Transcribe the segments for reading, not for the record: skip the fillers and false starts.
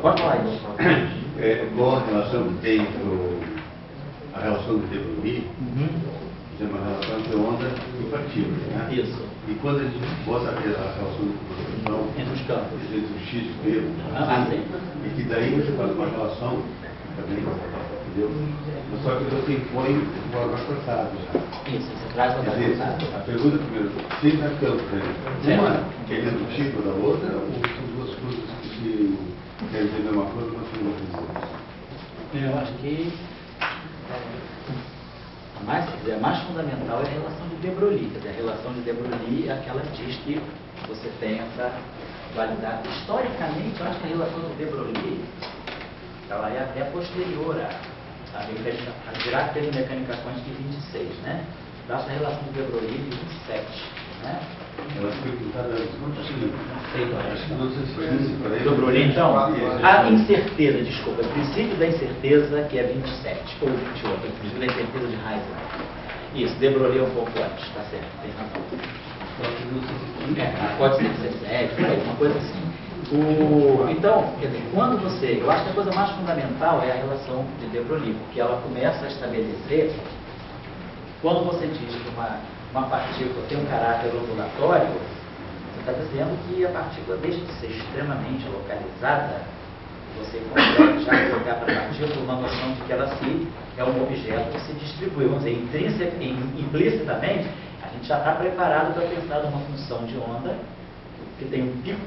Pode falar isso. Qual a relação que tem a relação de De Broglie, é uma relação entre onda e partícula, né? Isso. E quando a gente bota a relação de computação Entre os campos. entre o X e o P, Sim. e que daí você faz uma relação também, entendeu? Mas só que você impõe o valor forçado. Isso, você traz o Quer valor dizer, forçado. a pergunta primeiro, se na campo, uma é do tipo da outra, ou são duas coisas que se querem dizer uma coisa, mas não dizer? Eu acho que a mais fundamental é a relação de De Broglie. Quer dizer, a relação de De Broglie é aquela que diz que você tem essa dualidade. Historicamente, eu acho que a relação de De Broglie ela é até posterior à mecânica. A Dirac teve mecânica quântica de 26, né? Eu acho que a relação de De Broglie de 27, né? Ela foi pintada muito assim. Acho que não sei se foi De Broglie, então, a incerteza, desculpa, o princípio da incerteza que é 27, ou 28, o princípio da incerteza de Heisenberg. Isso, De Broglie é um pouco antes, tá certo, tem razão. Pode ser 17, uma coisa assim. Então, quer dizer, quando você... Eu acho que a coisa mais fundamental é a relação de De Broglie, porque ela começa a estabelecer, quando você diz que uma partícula tem um caráter ondulatório, você está dizendo que a partícula deixa de ser extremamente localizada, você consegue já colocar para a partícula uma noção de que ela é um objeto que se distribui. Vamos dizer, implicitamente, a gente já está preparado para pensar numa função de onda que tem um pico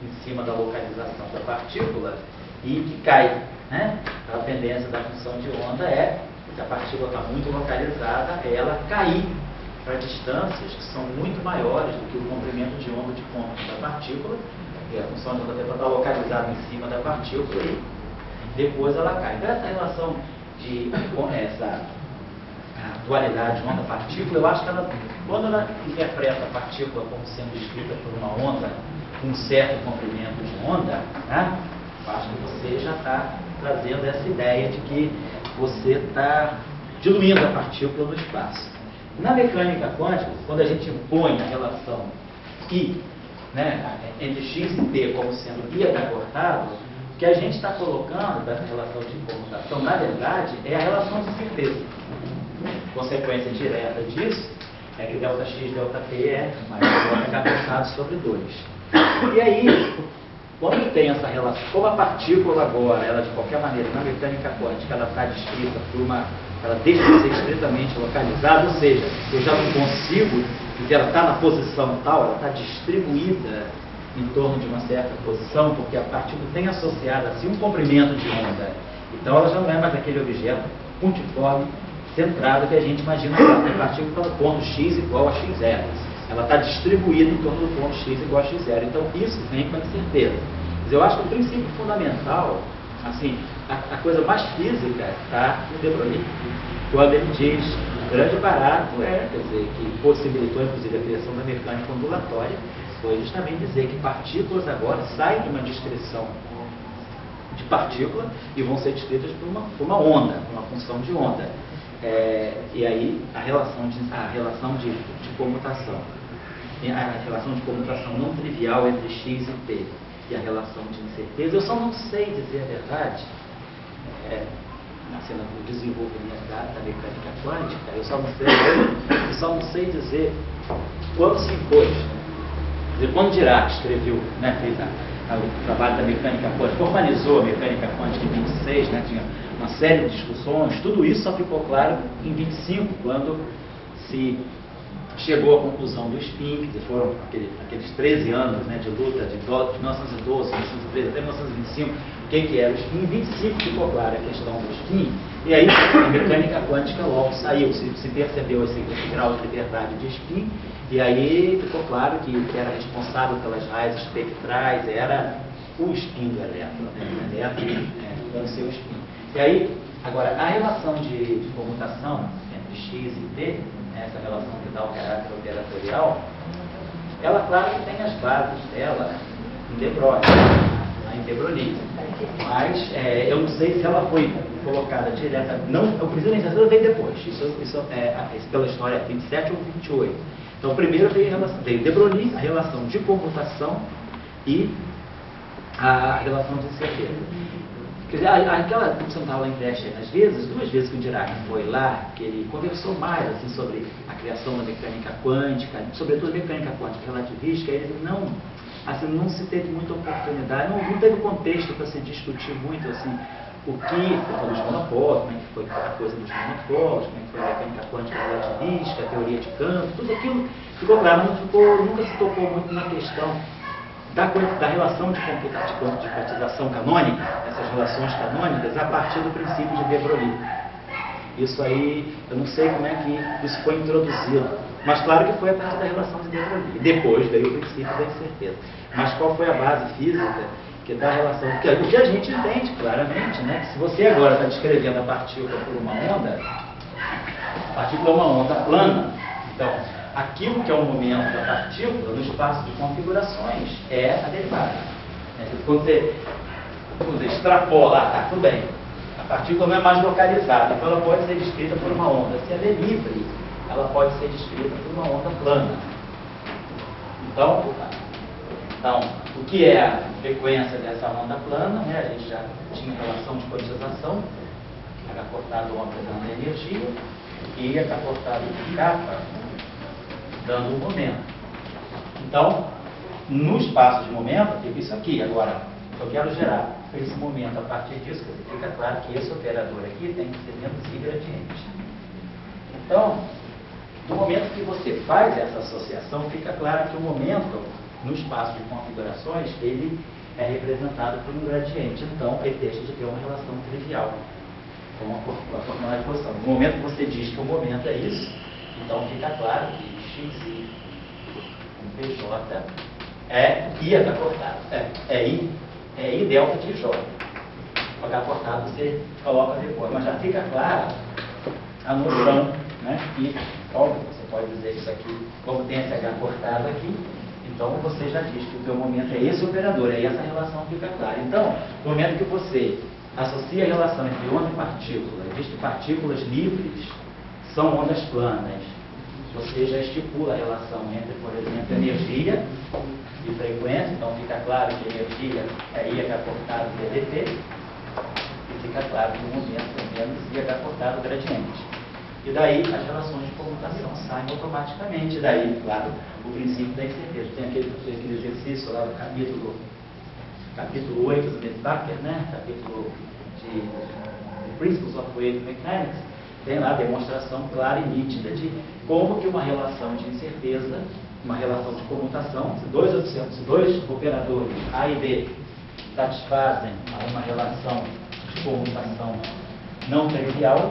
em cima da localização da partícula e que cai, né? A tendência da função de onda é, se a partícula está muito localizada, é ela cair para distâncias que são muito maiores do que o comprimento de onda de ponto da partícula, e a função de onda está localizada em cima da partícula e depois ela cai. Então essa relação de essa dualidade de onda-partícula, eu acho que ela, quando ela interpreta a partícula como sendo descrita por uma onda com um certo comprimento de onda, né, eu acho que você já está trazendo essa ideia de que você está diluindo a partícula no espaço. Na mecânica quântica, quando a gente impõe a relação I, né, entre X e P como sendo I acortado, o que a gente está colocando dessa relação de comutação, na verdade, é a relação de certeza. Consequência direta disso é que ΔX e ΔP é mais acortado sobre 2. E aí, quando tem essa relação, como a partícula agora, ela de qualquer maneira, na mecânica quântica, ela está descrita por ela deixa de ser estritamente localizada, ou seja, eu já não consigo, porque ela está na posição tal, ela está distribuída em torno de uma certa posição, porque a partícula tem associado a si um comprimento de onda. Então ela já não é mais aquele objeto pontiforme, centrado que a gente imagina. A partícula está no ponto x igual a x0. Ela está distribuída em torno do ponto x igual a x0. Então isso vem com a incerteza. Mas eu acho que o princípio fundamental, assim, a coisa mais física está no De Broglie. Quando ele diz o grande barato quer dizer, que possibilitou inclusive a criação da mecânica ondulatória, foi justamente dizer que partículas agora saem de uma descrição de partícula e vão ser descritas por uma onda, por uma função de onda. E aí a relação de comutação, a relação de comutação não trivial entre x e p e a relação de incerteza, eu só não sei dizer a verdade, no desenvolvimento da mecânica quântica, eu só não sei dizer quando se impôs. Quer dizer, quando Dirac escreveu, né, fez o trabalho da mecânica quântica, formalizou a mecânica quântica em 26, né, tinha uma série de discussões, tudo isso só ficou claro em 25, quando se chegou à conclusão do spin, que foram aqueles 13 anos, né, de luta, de 1912, 1913 até 1925, quem que era o spin. Em 25 ficou clara a questão do spin, e aí a mecânica quântica logo saiu, se percebeu esse grau de liberdade de spin, e aí ficou claro que o que era responsável pelas raízes espectrais era o spin do elétron, né, o elétron dando seu spin. E aí, agora, a relação de comutação entre x e p, essa relação que dá o caráter operatorial, ela, claro que tem as bases dela em De Broglie, em De Broglie, mas eu não sei se ela foi colocada direta, não, o princípio da incerteza veio depois, isso pela história 27 ou 28. Então, primeiro veio De Broglie, a relação de comutação e a relação de incerteza. Quer dizer, aquela, como você não estava lá em creche, às vezes, 2 vezes que o Dirac foi lá, que ele conversou mais assim, sobre a criação da mecânica quântica, sobretudo a mecânica quântica relativística, ele não se teve muita oportunidade, não teve contexto para se discutir muito assim, o que foi dos monopolos, como é que foi a coisa dos monopolos, como é que foi a mecânica quântica relativística, a teoria de campo, tudo aquilo ficou claro, nunca se tocou muito na questão da relação de quantização canônica, essas relações canônicas, a partir do princípio de de Broglie. Isso aí, eu não sei como é que isso foi introduzido, mas claro que foi a partir da relação de de Broglie. Depois veio o princípio da incerteza. Mas qual foi a base física que dá a relação? O que a gente entende claramente, né? Que se você agora está descrevendo a partícula por uma onda, a partícula é uma onda plana, então aquilo que é o momento da partícula no espaço de configurações é a derivada. Quando você extrapola, tá, tudo bem, a partícula não é mais localizada, então ela pode ser descrita por uma onda. Se ela é livre, ela pode ser descrita por uma onda plana. Então, o que é a frequência dessa onda plana? Né? A gente já tinha relação de quantização, H cortado O dando energia, e H cortado kappa dando um momento. Então, no espaço de momento, fica isso aqui. Agora, eu quero gerar esse momento a partir disso, fica claro que esse operador aqui tem que ser menos I gradiente. Então, no momento que você faz essa associação, fica claro que o momento, no espaço de configurações, ele é representado por um gradiente. Então, ele deixa de ter uma relação trivial com a fórmula de posição. No momento que você diz que o momento é isso, então fica claro que XI com PJ é I cortado. É I delta de J. O H cortado você coloca depois, mas já fica clara a noção, né? E, óbvio, você pode dizer isso aqui, como tem esse H cortado aqui, então você já diz que o teu momento é esse operador, aí essa relação fica clara. Então, no momento que você associa a relação entre onda e partícula, diz que partículas livres são ondas planas, você já estipula a relação entre, por exemplo, energia e frequência, então fica claro que energia é IH cortado VDT, e fica claro que o momento é menos IH cortado gradiente. E daí as relações de comutação saem automaticamente. Daí, claro, o princípio da incerteza. Tem aquele exercício lá do capítulo 8 do Metzbacher, né? Capítulo de Principles of Wave Mechanics. Tem lá a demonstração clara e nítida de como que uma relação de incerteza, uma relação de comutação, se dois operadores A e B satisfazem a uma relação de comutação não trivial,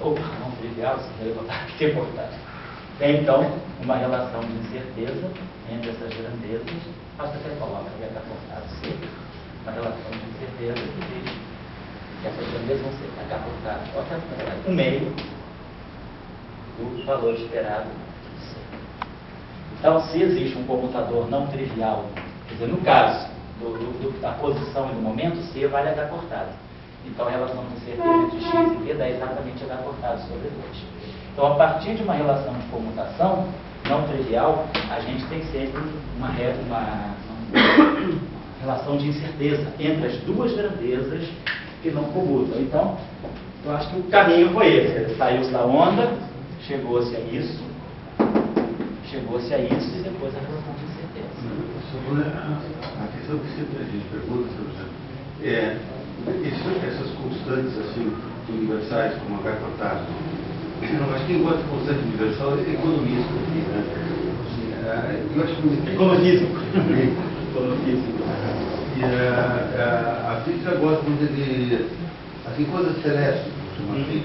ou não trivial, se deve botar aqui, reportagem. Tem então uma relação de incerteza entre essas grandezas, basta que você coloca que está cortado C, uma relação de incerteza que diz que essas grandezas vão ser H cortado um meio do valor esperado de C. Então, se existe um comutador não trivial, quer dizer, no caso da posição e do momento, C vale H cortado. Então, a relação de incerteza entre x e v dá exatamente H cortado sobre 2. Então, a partir de uma relação de comutação não trivial, a gente tem sempre uma relação de incerteza entre as duas grandezas que não comutam. Então, eu acho que o caminho foi esse. Saiu-se da onda, chegou-se a isso e depois a relação de incerteza. A questão que sempre a gente pergunta, essas constantes assim, universais, como H cortado, eu acho que quem gosta de constante universal é economista aqui, né? Eu acho que Economístico. E a física gosta de assim, coisas celestes, chama assim.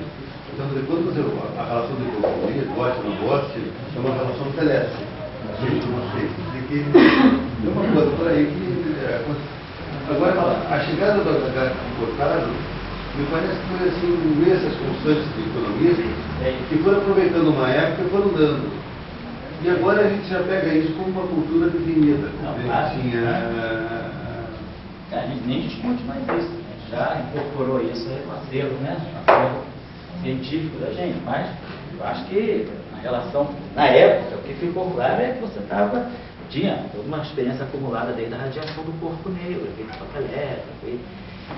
Então, quando você a relação de economia, goste ou não goste, é uma relação celeste. É uma coisa por aí que agora, a chegada do H cortado me parece que foi assim, imensas constantes de economistas que foram aproveitando uma época e foram dando. E agora a gente já pega isso como uma cultura definida. A gente nem discute mais isso. A gente já incorporou isso no acervo, né? No acervo científico da gente. Mas eu acho que na relação, na época, o que ficou claro é que você estava tinha toda uma experiência acumulada desde a radiação do corpo negro, efeito choque elétrico. E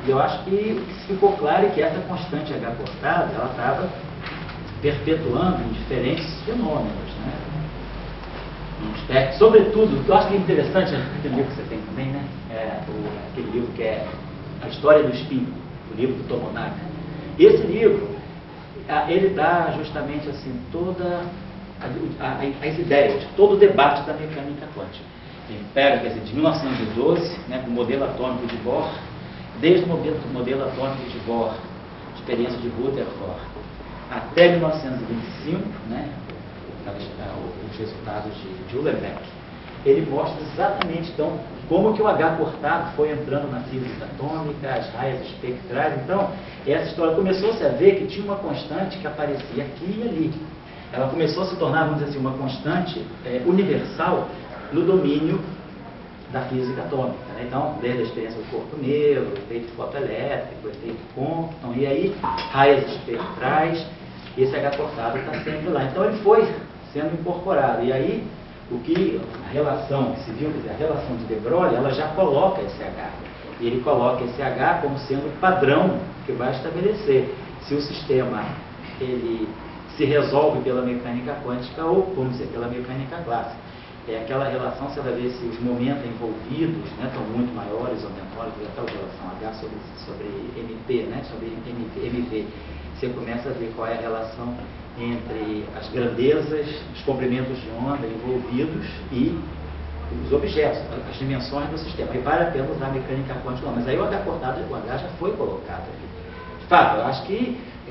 eu acho que ficou claro que essa constante H cortada, ela estava perpetuando diferentes fenômenos, né? Sobretudo, o que eu acho que é interessante, aquele livro que você tem também, né? Aquele livro que é A História do Espinho, o livro do Tomonaga. Esse livro, ele dá justamente assim, toda as ideias, todo o debate da mecânica quântica. Ele pega, quer dizer, de 1912, né, com o modelo atômico de Bohr, desde o modelo atômico de Bohr, experiência de Rutherford, até 1925, né, os resultados de Uhlenbeck, ele mostra exatamente, então, como que o H cortado foi entrando na física atômica, as raias espectrais. Então, essa história começou-se a ver que tinha uma constante que aparecia aqui e ali. Ela começou a se tornar, vamos dizer assim, uma constante universal no domínio da física atômica, né? Então, desde a experiência do corpo negro, o efeito fotoelétrico, o efeito Compton, e aí raias espectrais, esse H cortado está sempre lá. Então, ele foi sendo incorporado. E aí, a relação que se viu, quer dizer, a relação de de Broglie, ela já coloca esse H. E ele coloca esse H como sendo o padrão que vai estabelecer se o sistema ele se resolve pela mecânica quântica ou, vamos dizer, pela mecânica clássica. É aquela relação, você vai ver se os momentos envolvidos, né, estão muito maiores ou menores, aquela relação H sobre MP, né, sobre MV. Você começa a ver qual é a relação entre as grandezas, os comprimentos de onda envolvidos e os objetos, as dimensões do sistema. E vale a pena usar a mecânica quântica, mas aí o H cortado, o H já foi colocado aqui. De fato, eu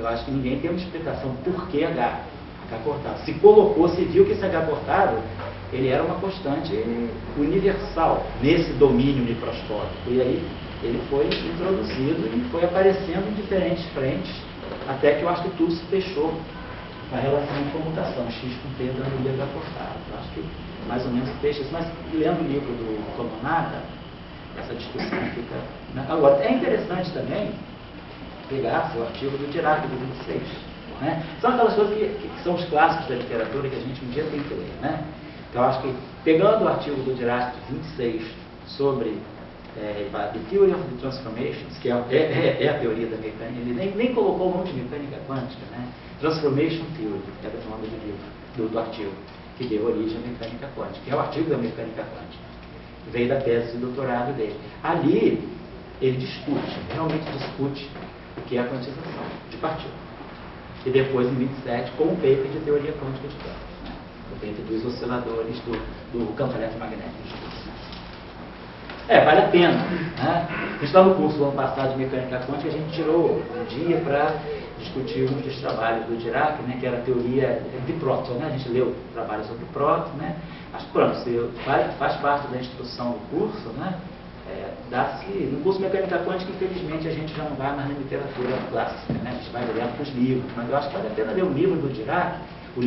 acho que ninguém tem uma explicação por que H cortado. Se colocou, se viu que esse H cortado, ele era uma constante universal nesse domínio microscópico. E aí ele foi introduzido e foi aparecendo em diferentes frentes, até que eu acho que tudo se fechou na relação de comutação, X com P dando H cortado. Eu acho que mais ou menos fecha isso. Mas lendo o livro do Tomonaga, essa discussão fica... Né? Agora, é interessante também pegar o artigo do Dirac, do 26. Né? São aquelas coisas que são os clássicos da literatura que a gente um dia tem que ler. Né? Então, eu acho que, pegando o artigo do Dirac, de 26, sobre The Theory of the Transformations, que é a teoria da mecânica, ele nem colocou o nome de mecânica quântica, né? Transformation Theory, que era o nome do livro, do artigo, que deu origem à mecânica quântica, que é o artigo da mecânica quântica. Veio da tese de doutorado dele. Ali, ele realmente discute o que é a quantização de partículas. E depois, em 27, com o paper de teoria quântica de campos, né? O paper dos osciladores do campo eletromagnético. Vale a pena. Né? A gente está no curso do ano passado de mecânica quântica, a gente tirou um dia para discutir um dos trabalhos do Dirac, né, que era a teoria de próton. Né? A gente leu trabalhos sobre próton, né? Mas pronto, faz parte da instrução do curso, né? No curso de mecânica quântica, infelizmente, a gente já não vai mais na literatura clássica, né? A gente vai direto para os livros, mas eu acho que vale a pena ler o livro do Dirac, o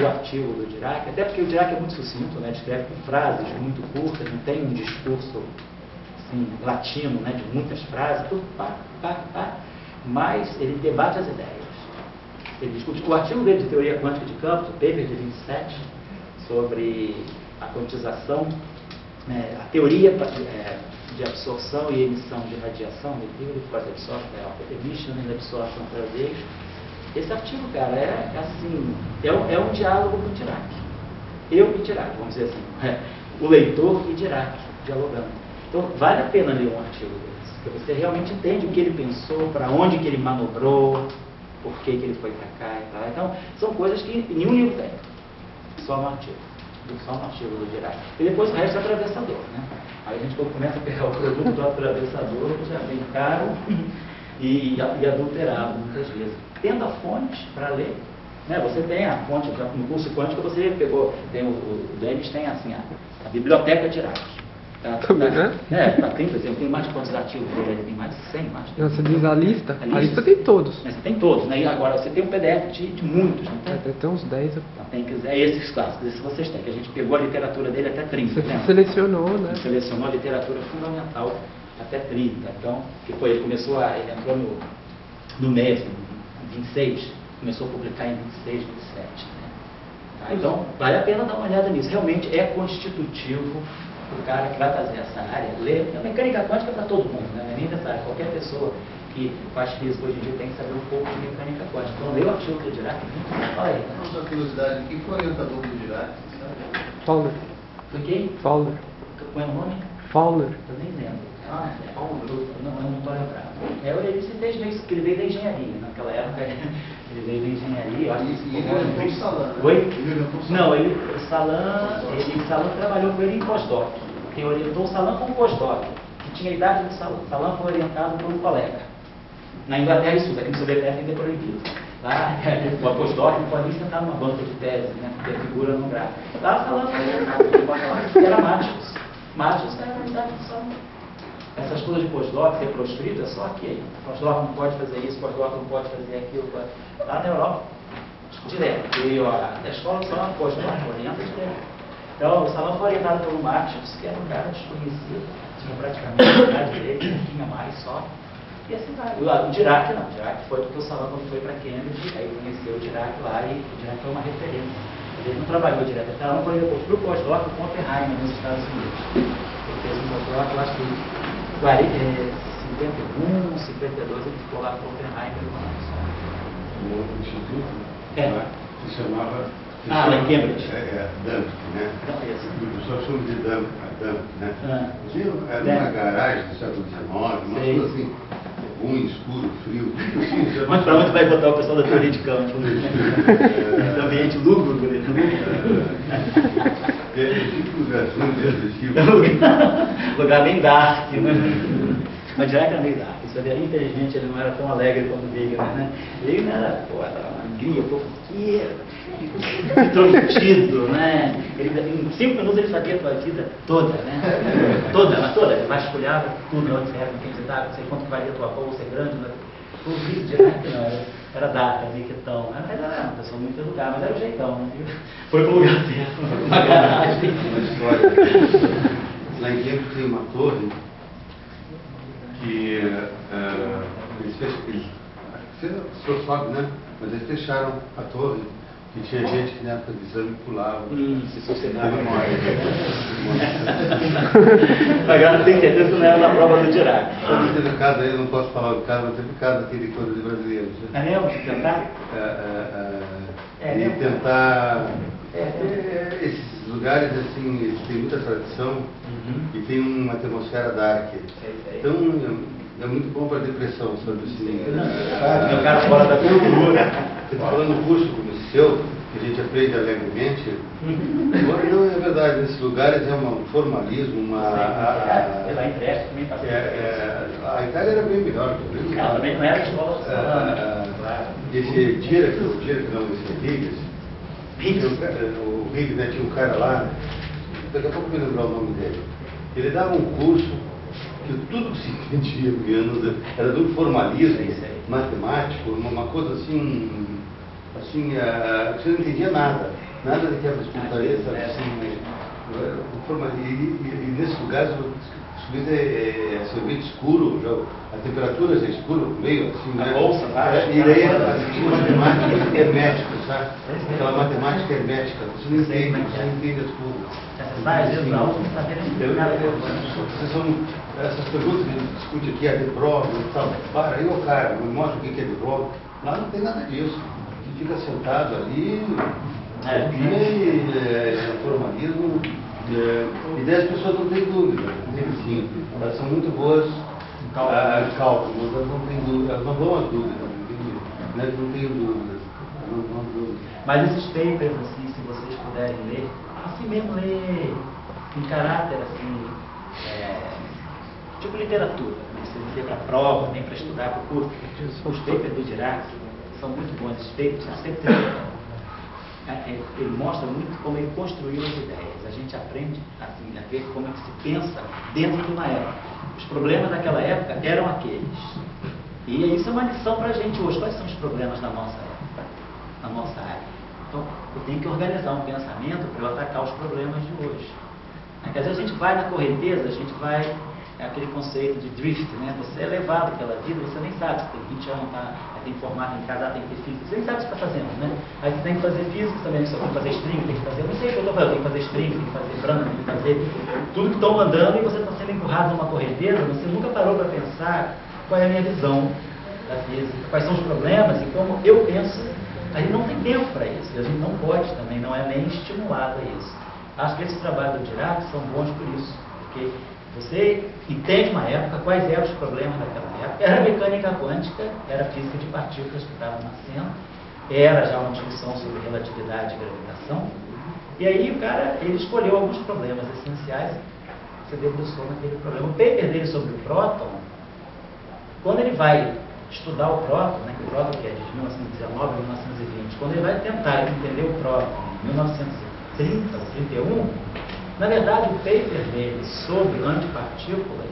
artigo do Dirac, até porque o Dirac é muito sucinto, né? Descreve com frases muito curtas, não tem um discurso assim, latino, né? De muitas frases, tudo mas ele debate as ideias. Ele discute o artigo dele de teoria quântica de campos, o paper de 27, sobre a quantização, a teoria de absorção e emissão de radiação, the theory of emission and absorption of radiation. Esse artigo, cara, é um diálogo com o Dirac. Eu e Dirac, vamos dizer assim. O leitor e Dirac dialogando. Então, vale a pena ler um artigo desse, porque você realmente entende o que ele pensou, para onde que ele manobrou, por que ele foi para cá e tal. Então, são coisas que nenhum livro tem. Só no artigo do Dirac. E depois o resto é atravessador, né? Aí a gente, quando começa a pegar o produto do atravessador, já vem caro e adulterado, muitas vezes. Tendo a fonte para ler, né? Você tem a fonte, no curso quântico você pegou, o Denis tem assim, a biblioteca Dirac. Tem mais de quantos artigos dele? Tem mais de 100, mais de... Você diz a lista? A lista tem todos. Mas você tem todos, né? E agora você tem um PDF de muitos, não tem? Tem uns 10. Então, esses clássicos, esses vocês têm, que a gente pegou a literatura dele até 30. Você selecionou, né? Selecionou a literatura fundamental até 30. Então, ele entrou no meio, assim, em 26, começou a publicar em 26, 27. Né? Tá? Então, vale a pena dar uma olhada nisso. Realmente é constitutivo o cara que vai fazer essa área ler. A mecânica quântica é para todo mundo, né? Não é nem necessário. Qualquer pessoa que faz física hoje em dia tem que saber um pouco de mecânica quântica. Então, lê o artigo do Dirac. Fala aí. Só curiosidade, quem foi o orientador do Dirac? Fowler. Foi quem? Fowler. Qual é o nome? Fowler. Eu nem lembro. Não estou lembrado. Ele se fez meio que ele veio da engenharia. Naquela época, ele veio da engenharia. Eu acho que E ele orientou o Salan. Oi? Não, o Salan trabalhou com ele em pós-doc. Quem orientou o Salan foi um pós-doc, que tinha a idade do Salan. O Salan foi orientado por um colega. Na Inglaterra e Sul, aqui no CBPF ainda é proibido. Lá, o pós-doc não pode nem sentar numa banca de tese, né? Porque a figura não grava. Lá o Salan foi orientado por um pós-doc, que era Mártios. Mártios era a idade do Salan. Essas coisas de pós-doc, ser proscrito, é só aqui. Pós-doc não pode fazer isso, pós-doc não pode fazer aquilo. Lá na Europa, direto. E a escola só pós-doc, orienta direto. Então, o Salão foi orientado pelo Mártios, que era um cara desconhecido, tinha praticamente a idade dele, um pouquinho a mais só. E assim vai. O Dirac não. O Dirac foi porque o Salão, quando foi para Cambridge, aí conheceu o Dirac lá e o Dirac foi uma referência. Ele não trabalhou direto, ele trabalhou para o pós-doc com Oppenheimer nos Estados Unidos. Ele fez um pós-doc, eu acho que 51, 52, ele ficou lá com o Oppenheimer. O outro instituto se chamava... lá em Cambridge. Dump, né? Não, esse. O pessoal chama de Dump, né? Era Né? uma garagem do século XIX, uma Sei. coisa assim, ruim, escuro, frio, tudo assim. Mas para onde vai botar o pessoal da teoria de campo? Esse ambiente lúgubre. Tipo lugarzinho desse tipo. Lugar bem dark, né? Mas Dirac era meio dark. Isso ali, infelizmente, ele não era tão alegre quanto o Wegener, né? Wegener era uma alegria, fofoqueira, intrometido, né? Em 5 minutos ele sabia a tua vida toda, né? Toda. Ele vasculhava tudo, onde você era, quem você estava, não sei quanto que valia a tua bolsa, é grande, né? O Dirac não, era data, ziquetão. Mas era uma pessoa muito educada, mas era o jeitão, né? Foi pro lugar certo, uma garagem. Uma história. Lá em Cambridge tem uma torre que eles fecharam, as pessoas sabem, né? Mas eles fecharam a torre, que tinha gente que na época de exame pulava. Se sossegava. Teve uma Agora não tenho certeza que não era na prova do Dirac. Teve caso aí, não posso falar do caso, mas teve caso aqui de coisa de brasileiros. É mesmo? De tentar? E tentar... esses lugares, assim, eles têm muita tradição e tem uma atmosfera dark. Então, é muito bom para depressão, sabe assim? Meu cara fora da cultura. Você está falando um curso como o seu, que a gente aprende alegremente. Não, é verdade, nesses lugares é um formalismo, Lá em Brest também passei. a Itália era bem melhor. Ela também não era escola claro. Esse Dirac, não, esse Higgs, o Higgs, né, tinha um cara lá, daqui a pouco eu vou lembrar o nome dele. Ele dava um curso que tudo que se entendia, era do formalismo, matemático, uma coisa assim, você não entendia nada de quebra-espontaneia, sabe assim, e nesses lugares o sorvete escuro, a temperatura é escura, meio assim, né? Bolsa, e daí tinha matemática hermética, sabe? Aquela matemática hermética, você não entende as coisas. Essas perguntas que a gente discute aqui, a de prova e tal, para aí, ô cara, me mostra o que é de prova. Lá não tem nada disso. A gente fica sentado ali, formalismo, e daí as pessoas não têm dúvida, sim, elas são muito boas em cálculo, mas elas não têm dúvida, elas não vão às dúvidas, não tenho dúvidas. Mas esses papers, assim, se vocês puderem ler, assim mesmo ler em caráter, assim, tipo literatura, né? Se você para prova, nem para estudar para o curso. Os papers do Dirac são muito bons, esses papers são sempre ele mostra muito como ele construiu as ideias. A gente aprende assim, a ver como é que se pensa dentro de uma época. Os problemas daquela época eram aqueles. E isso é uma lição para a gente hoje. Quais são os problemas da nossa época, na nossa área? Então, eu tenho que organizar um pensamento para eu atacar os problemas de hoje. Porque às vezes a gente vai na correnteza, a gente vai é aquele conceito de drift, né? Você é levado pela vida, você nem sabe, você tem 20 anos, tá? Tem que formar, tem que casar, tem que ter filho, você nem sabe o que você está fazendo, né? Aí você tem que fazer física também, você tem que fazer string, tem que fazer, eu não sei o que eu estou fazendo, tem que fazer string, tem que fazer branco, tem que fazer tudo que estão mandando e você está sendo empurrado numa corredeira, você nunca parou para pensar qual é a minha visão da física, quais são os problemas e como eu penso. A gente não tem tempo para isso, e a gente não pode também, não é nem estimulado a isso. Acho que esses trabalhos do Dirac são bons por isso, porque você entende uma época quais eram os problemas daquela época. Era mecânica quântica, era física de partículas que estava nascendo, era já uma discussão sobre relatividade e gravitação. E aí o cara, ele escolheu alguns problemas essenciais, você debruçou naquele problema. O paper dele sobre o próton, quando ele vai estudar o próton, né, que o próton que é de 1919 a 1920, quando ele vai tentar entender o próton em 1930 ou 31, na verdade o paper dele sobre antipartículas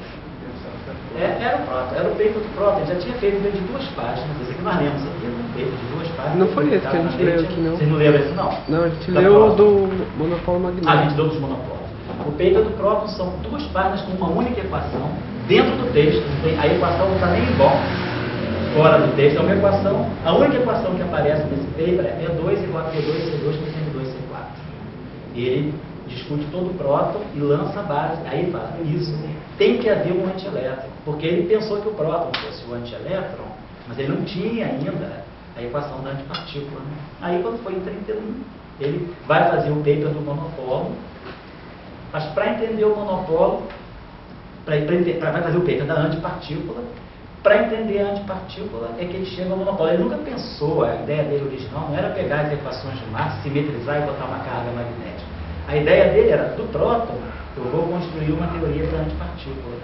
era o próton, era o paper do próton. Ele já tinha feito de 2 páginas, esse aqui nós lemos aqui, um paper de 2 páginas. Não foi esse que a gente leu aqui, não. Vocês não leram esse, não? Não, a gente leu o do monopolo magnético. A gente leu dos monopólios. O paper do próton são 2 páginas com uma única equação, dentro do texto, a equação não está nem em box, fora do texto, é uma equação, a única equação que aparece nesse paper é P2 igual a P2, C2 mais M2, C4. E ele discute todo o próton e lança a base, aí ele fala, isso, tem que haver um antielétron, porque ele pensou que o próton fosse o antielétron, mas ele não tinha ainda a equação da antipartícula. Né? Aí quando foi em 31, ele vai fazer o paper do monopolo, mas para entender o monopolo, vai fazer o paper da antipartícula. Para entender a antipartícula é que ele chega ao monopólio. Ele nunca pensou, a ideia dele original não era pegar as equações de Marx, simetrizar e botar uma carga magnética. A ideia dele era, do próton, eu vou construir uma teoria para a antipartícula.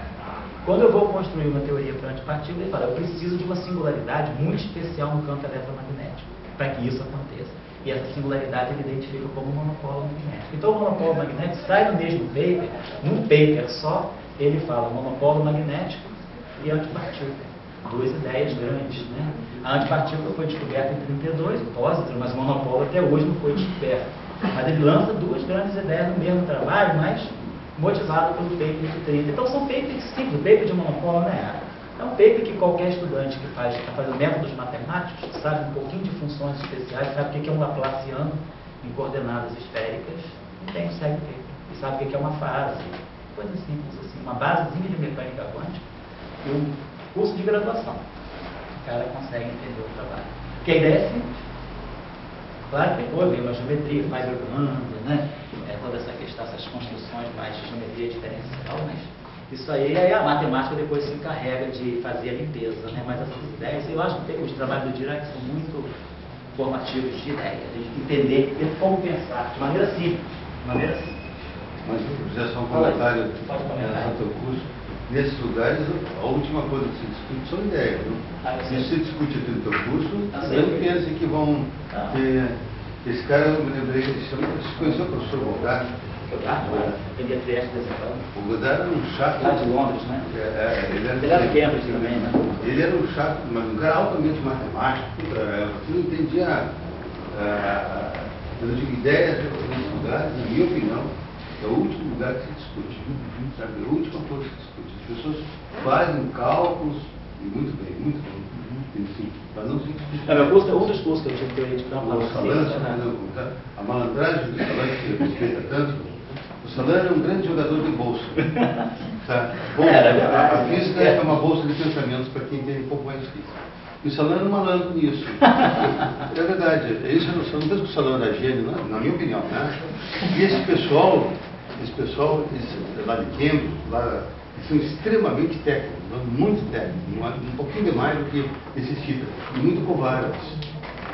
Quando eu vou construir uma teoria para a antipartícula, ele fala, eu preciso de uma singularidade muito especial no campo eletromagnético, para que isso aconteça. E essa singularidade ele identifica como monopolo magnético. Então o monopolo magnético sai do mesmo paper, num paper só, ele fala monopolo magnético e antipartícula. 2 ideias grandes, né? A antipartícula foi descoberta em 32, o pósitron, mas o monopolo até hoje não foi descoberto. Mas ele lança 2 grandes ideias no mesmo trabalho, mas motivado pelo paper de 30. Então são papers simples, o paper de monopolo não é. É um paper que qualquer estudante que está fazendo métodos matemáticos, sabe um pouquinho de funções especiais, sabe o que é um laplaciano em coordenadas esféricas, segue o paper. E sabe o que é uma fase, coisa simples assim, uma basezinha de mecânica quântica e um curso de graduação. O cara consegue entender o trabalho. Porque a ideia é simples. Claro que depois vem uma geometria, faz orgânica, né? Toda essa questão, essas construções mais de geometria diferencial, mas isso aí a matemática depois se encarrega de fazer a limpeza, né? Mas essas ideias, eu acho que os trabalhos do Dirac são muito formativos de ideia, de entender como pensar, de maneira simples. Mas se eu fizer só um comentário no teu curso, nesses lugares, a última coisa que se discute são ideias. Se se discute aqui no teu curso, não pense que vão ter... Esse cara, eu me lembrei, você conheceu o professor Godard? O Godard era um chato. Lá de Londres, né? Ele era de Cambridge também, né? Ele era um chato, mas um cara altamente matemático. Você não entendia... eu digo, ideias nesse lugar, na minha opinião, é o último lugar que se discute. Sabe? É a última coisa que se discute. As pessoas fazem cálculos, e muito bem, enfim, para não se discutir. Um dos cursos que eu tive teoria de campo, a malandragem do Salano, que você respeita tanto, o Salano é um grande jogador de bolsa. Tá? Bom, a física é uma bolsa de pensamentos para quem entende um pouco mais de física. E o Salano é um malandro nisso. É verdade. Isso eu não penso que o Salano era gênio, não, na minha opinião. Né? E esse pessoal lá de Cambridge, eles são extremamente técnicos, muito técnicos, um pouquinho demais do que necessita, e muito covardes.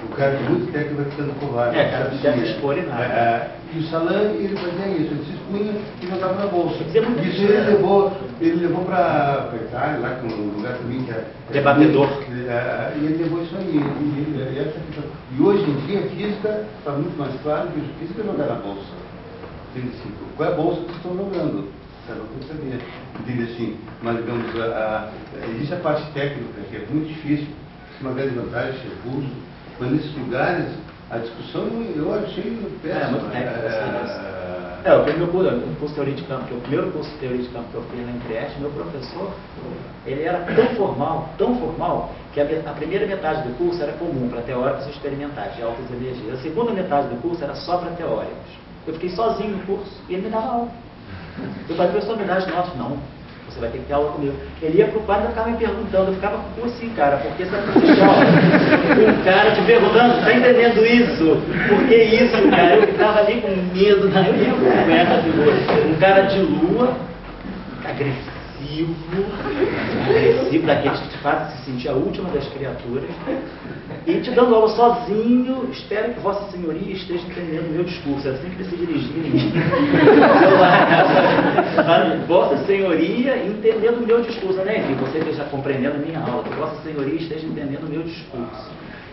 O cara é muito técnico vai ficando covarde. Cara, não deve expor em nada. E o Salano, ele fazia isso, ele se expunha e jogava na bolsa. Isso ele levou para a Itália, lá que é um lugar também que é... Debatedor. E ele levou isso aí. E hoje em dia a física está muito mais claro que a física é jogar na bolsa. Qual é a bolsa que vocês estão jogando? Não tem que saber. Entende assim? Mas, digamos, existe a parte técnica, que é muito difícil, uma grande vantagem, esse recurso, mas nesses lugares, a discussão eu achei péssima. Muito técnica. O primeiro curso de teoria de campo, o primeiro curso de teoria de campo que eu fiz na Empreste, meu professor, ele era tão formal, que a primeira metade do curso era comum para teóricos e experimentais de altas energias. A segunda metade do curso era só para teóricos. Eu fiquei sozinho no curso e ele me dava aula. Eu falei, professor, me dá as notas. Não, você vai ter que ter aula comigo. Ele ia pro quadro e ficava me perguntando, eu ficava com o curso assim, cara, porque você é um cara te perguntando, tá entendendo isso? Por que isso, cara? Eu ficava ali com medo, um cara de lua, agressivo, daqueles que te fazem se sentir a última das criaturas, e te dando aula sozinho. Espero que Vossa Senhoria esteja entendendo o meu discurso. É assim que ele se dirigia em mim. Vossa Senhoria entendendo o meu discurso, né? Enfim, você esteja compreendendo a minha aula, que Vossa Senhoria esteja entendendo o meu discurso.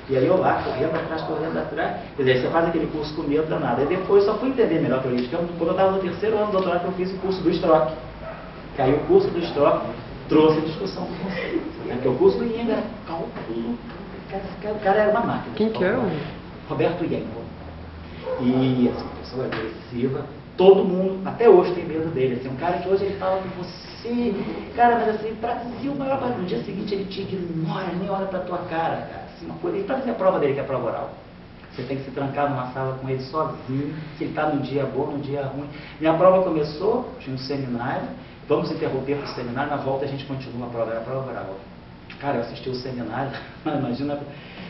E aí eu lá, correndo atrás. Quer dizer, você faz aquele curso com medo danado. E depois eu só fui entender melhor a teoria de campo quando eu estava no terceiro ano do doutorado, que eu fiz o curso do Strock. Que aí o curso do Strock trouxe a discussão do conceito. Porque o curso do Ienga era cálculo. O cara era uma máquina. Quem que é? Roberto Ienga. E essa pessoa agressiva, todo mundo, até hoje, tem medo dele. Assim, um cara que hoje ele fala com você, cara, mas assim, Brasil, o maior. No dia seguinte ele te ignora, nem olha pra tua cara, cara. Assim, uma coisa. E pra fazer a prova dele, que é a prova oral, você tem que se trancar numa sala com ele sozinho, se ele está num dia bom, num dia ruim. Minha prova começou, tinha um seminário, vamos interromper o seminário, na volta a gente continua a prova, era a prova oral. Cara, eu assisti o seminário, imagina,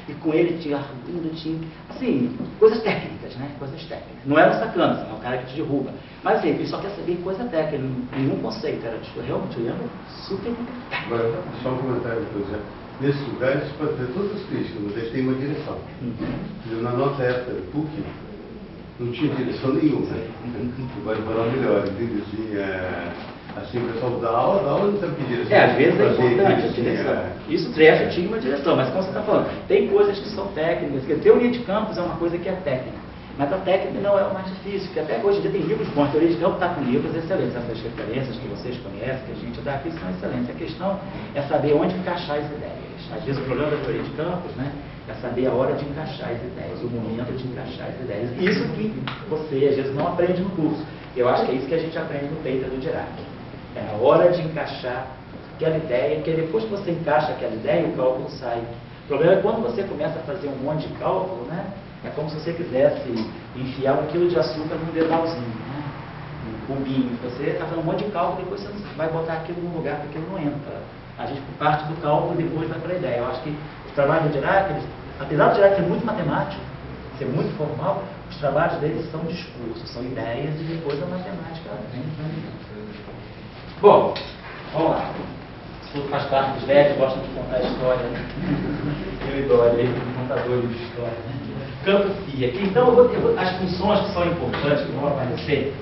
e com ele tinha argumento, tinha, assim, coisas técnicas, né? Coisas técnicas. Não era um sacana, assim, é um cara que te derruba. Mas assim, ele só quer saber coisa técnica, nenhum conceito, era realmente, eu lembro, super técnico. Agora, só um comentário, por exemplo. Nesse lugar, a gente pode ter todas as críticas, mas ele tem uma direção. Na nossa época, PUC, não tinha direção nenhuma. Vai falar melhor, entende? Assim, o pessoal da aula não sabe que direção. Às vezes é importante a direção. Isso trecha tinha uma direção, mas como você está falando, tem coisas que são técnicas, porque a teoria de campos é uma coisa que é técnica. Mas a técnica não é o mais difícil, porque até hoje em dia tem livros bons. A teoria de campo está com livros excelentes. Essas referências que vocês conhecem, que a gente dá aqui, são excelentes. A questão é saber onde encaixar as ideias. Às vezes o problema da teoria de campos, né, é saber a hora de encaixar as ideias, o momento de encaixar as ideias. Isso que você, às vezes, não aprende no curso. Eu acho que é isso que a gente aprende no paper do Dirac. É a hora de encaixar aquela ideia, porque depois que você encaixa aquela ideia, o cálculo sai. O problema é quando você começa a fazer um monte de cálculo, né? É como se você quisesse enfiar 1 quilo de açúcar num dedalzinho, né? Um cubinho. Você está fazendo um monte de cálculo, depois você vai botar aquilo num lugar que aquilo não entra. A gente parte do cálculo e depois vai para a ideia. Eu acho que os trabalhos do Dirac, apesar do Dirac ser muito matemático, ser muito formal, os trabalhos deles são discursos, são ideias e depois a matemática vem. Bom, vamos lá. Isso tudo faz parte dos velhos, gostam de contar história, né? Eu e Dória, contadores de história, né? Campo FIA. Então, as funções que são importantes, que vão aparecer,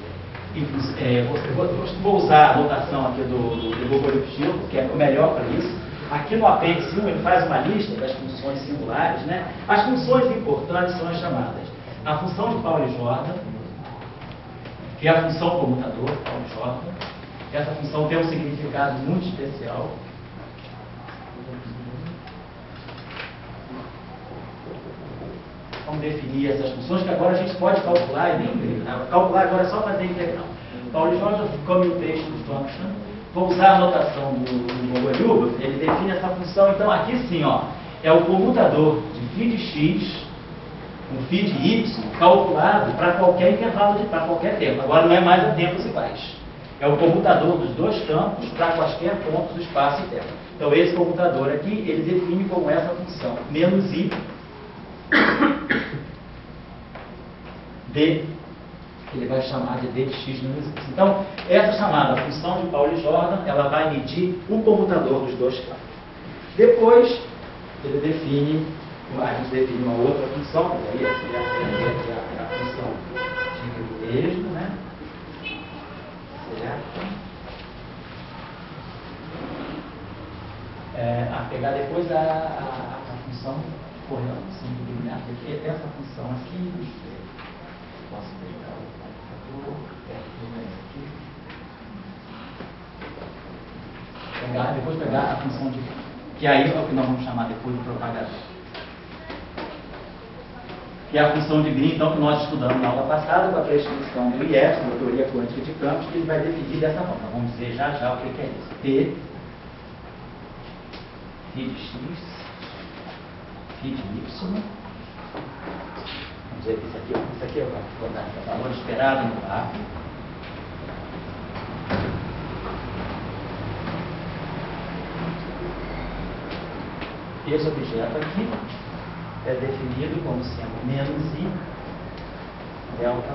vou usar a notação aqui do Gogolio, que é o melhor para isso. Aqui no apêndice 1 ele faz uma lista das funções singulares, né? As funções importantes são as chamadas a função de Pauli-Jordan, que é a função comutador, Pauli-Jordan. Essa função tem um significado muito especial. Vamos definir essas funções, que agora a gente pode calcular, calcular agora é só fazer integral. Pauli-Jordan Commutation Function. Vou usar a notação do Gogolio, ele define essa função. Então aqui sim, ó, é o comutador de φ de x, um φ de y, calculado para qualquer intervalo, para qualquer tempo. Agora não é mais a tempos iguais. É o comutador dos dois campos para quaisquer pontos do espaço e tempo. Então esse comutador aqui, ele define como essa função, menos i d, que ele vai chamar de d de x menos y. Então, essa chamada função de Pauli-Jordan, ela vai medir o comutador dos dois campos. Depois, ele define, a gente define uma outra função, que essa é a função de mesmo, né? Certo? A pegar depois a função correndo, porque essa função aqui, posso pegar o computador, aqui, depois pegar a função de, que aí é o que nós vamos chamar depois de propagador. que é a função de Green, então, que nós estudamos na aula passada, com a prescrição do IF, da teoria quântica de campos, que ele vai definir dessa forma. Vamos dizer já já o que é isso. T, phi de x, phi de y. Vamos dizer que isso aqui é o valor esperado no ar. Esse objeto aqui é definido como sendo menos I delta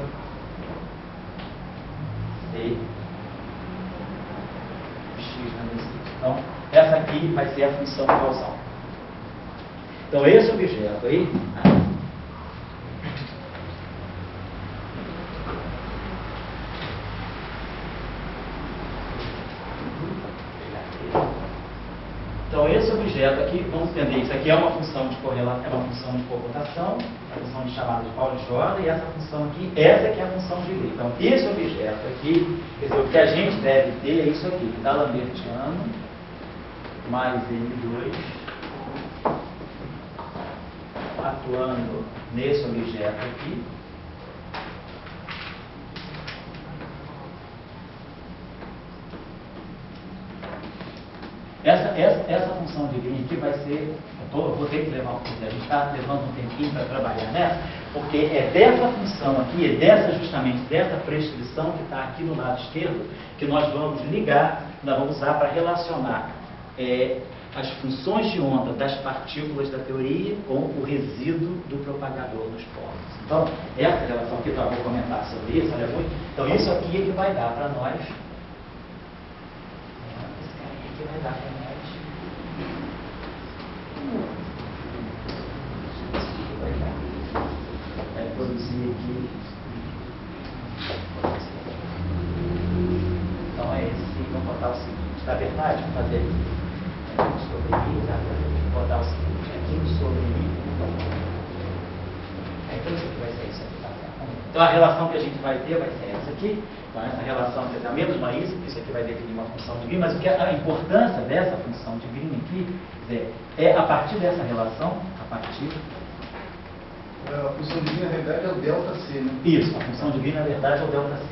C x menos I. Então, essa aqui vai ser a função causal. Então, esse objeto aí, esse objeto aqui, vamos entender, isso aqui é uma função de correlação, é uma função de comutação, a função de chamada de Pauli-Jordan, e essa função aqui, essa que é a função de Green. Então, esse objeto aqui, quer dizer, o que a gente deve ter é isso aqui, D'Alembertiano mais M2 atuando nesse objeto aqui. Essa função de Green aqui vai ser, vou ter que levar um pouco, a gente está levando um tempinho para trabalhar nessa, porque é dessa função aqui, justamente dessa prescrição que está aqui no lado esquerdo, que nós vamos ligar, nós vamos usar para relacionar as funções de onda das partículas da teoria com o resíduo do propagador nos polos. Então, essa relação aqui, eu vou comentar sobre isso, olha muito. Então, isso aqui é que vai dar para nós. Esse carinha aqui vai dar para nós. Vai produzir aqui. Então, é esse. Vamos botar o seguinte. Na verdade, vamos fazer sobre I, vou botar o seguinte, aqui sobre I. Então isso aqui vai ser isso aqui, tá? Então a relação que a gente vai ter vai ser essa aqui. Então essa relação vai ser a mesma isso aqui vai definir uma função de Green, mas o que a importância dessa função de Green aqui é a partir dessa relação, a partir... A função de Green na verdade é o delta C, né? Isso, a função de Green na verdade é o delta C.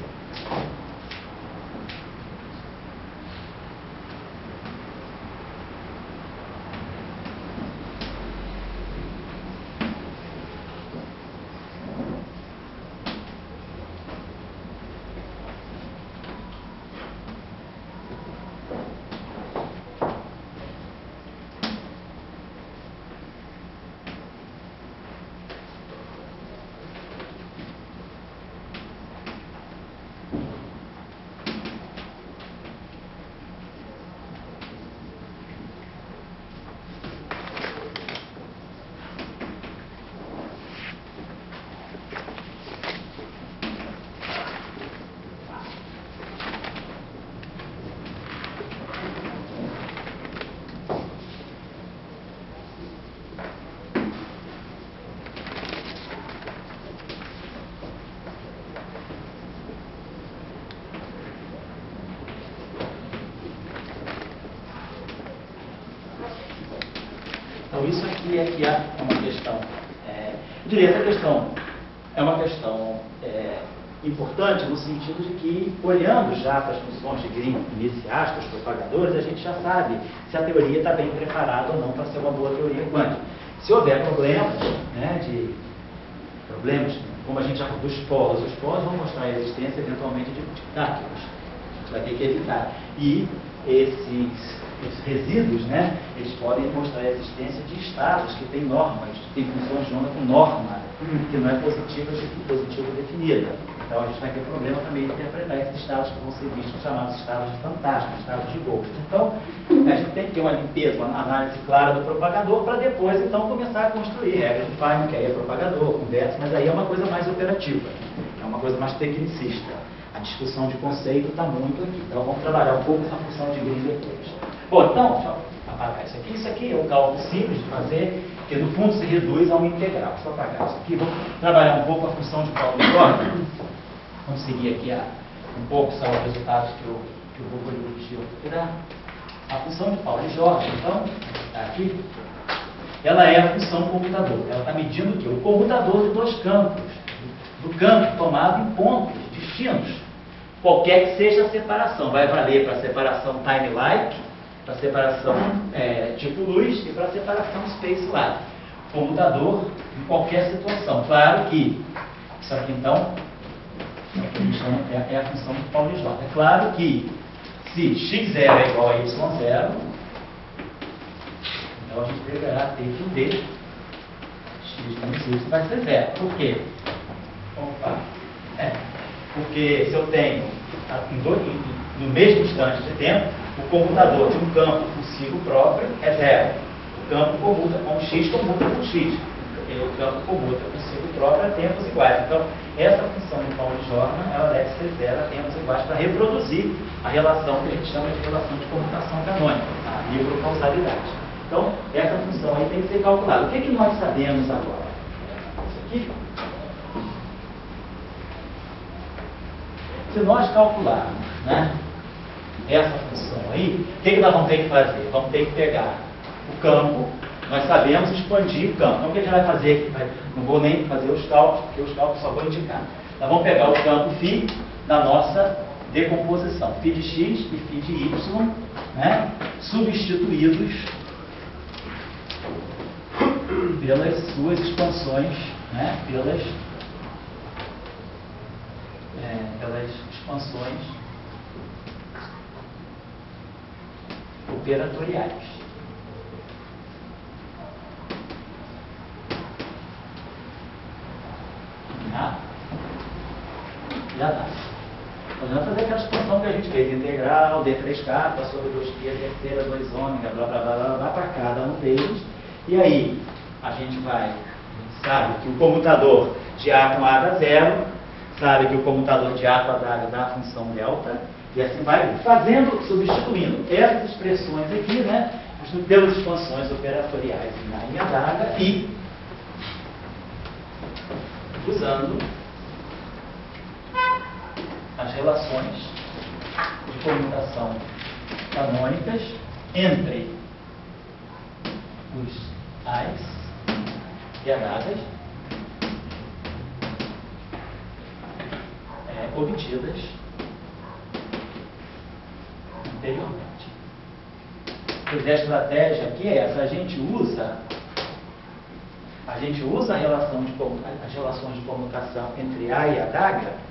Então, isso aqui é que é uma questão, eu diria, essa questão é uma questão importante no sentido de que, olhando já para as funções de Green iniciais, para os propagadores, a gente já sabe se a teoria está bem preparada ou não para ser uma boa teoria quântica. Se houver problemas, como a gente já falou, dos polos, os polos vão mostrar a existência eventualmente de cátions. A gente vai ter que evitar. E esses resíduos, eles podem mostrar a existência de estados que têm normas, têm funções de onda com norma, que não é positiva definida. Então a gente vai ter problema também de interpretar esses estados que vão ser vistos chamados estados de fantasma, estados de ghost. Então a gente tem que ter uma limpeza, uma análise clara do propagador para depois então começar a construir regras de Feynman, que aí é propagador, conversa, mas aí é uma coisa mais operativa, é uma coisa mais tecnicista. A discussão de conceito está muito aqui. Então vamos trabalhar um pouco essa função de Green depois. Bom, então, deixa eu apagar isso aqui. Isso aqui é um cálculo simples de fazer, que no fundo se reduz a uma integral. Deixa eu apagar isso aqui. Vamos trabalhar um pouco a função de Pauli-Jordan. Vamos seguir aqui um pouco, são os resultados que eu vou corrigir tirar. A função de Pauli-Jordan, então, está aqui. ela é a função comutador. Ela está medindo o quê? O comutador de dois campos. Do campo tomado em pontos distintos. Qualquer que seja a separação. Vai valer para a separação time-like, para a separação tipo luz e para a separação space-like. Comutador em qualquer situação. Claro que isso aqui então é a função de Paulo-Slot. É claro que se x0 é igual a y0, então a gente deverá ter que o d x menos y vai ser zero. Por quê? Opa. Porque se eu tenho no mesmo instante de tempo, o comutador de um campo consigo próprio é zero. O campo comuta com x, comuta com x. O campo comuta consigo próprio a tempos iguais. Então, essa função de Pauli-Jordan, ela deve ser zero a tempos iguais para reproduzir a relação que a gente chama de relação de comutação canônica, a microcausalidade. Então, essa função aí tem que ser calculada. O que nós sabemos agora? Isso aqui. Se nós calcularmos, né, essa função aí, o que nós vamos ter que fazer? Vamos ter que pegar o campo, nós sabemos expandir o campo. Então o que a gente vai fazer aqui? Não vou nem fazer os cálculos, porque os cálculos só vou indicar. Nós vamos pegar o campo φ da nossa decomposição, φ de x e φ de y, né, substituídos pelas suas expansões, né, pelas expansões operatoriais. Já dá. Nós vamos fazer aquela expansão que a gente fez, integral, d3k sobre 2π, terceira, 2 ômega, blá blá blá blá blá, para cada um deles. E aí, a gente sabe que o comutador de A com A dá zero, sabe que o comutador de A quadrado dá a função delta, e assim vai substituindo essas expressões aqui, né, pelas expansões operatoriais na linha d'água e usando as relações de comutação canônicas entre os ais quebradas obtidas anteriormente. Pois a estratégia aqui é essa: a gente usa as relações de comutação entre A e adaga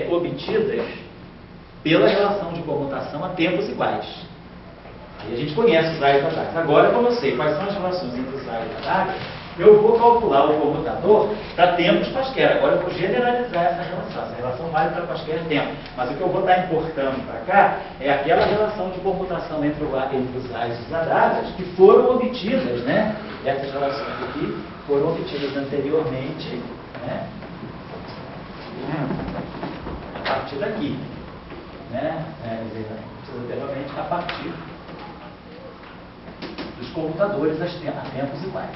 obtidas pela relação de comutação a tempos iguais. Aí a gente conhece os A e os adagas. Agora, como eu sei quais são as relações entre os A e os adagas, eu vou calcular o comutador para tempos quaisquer. Agora eu vou generalizar essa relação. Essa relação vale para quaisquer tempo. Mas o que eu vou estar importando para cá é aquela relação de comutação entre os A e os adagas que foram obtidas, né? Essas relações aqui foram obtidas anteriormente, né? A partir daqui, né? Anteriormente a partir dos comutadores a tempos iguais.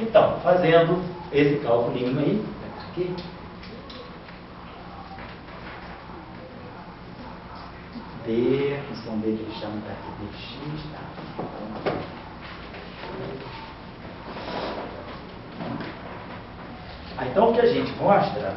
Então, fazendo esse cálculo aí, aqui, D, a função dele que chama aqui dx, tá? Então, o que a gente mostra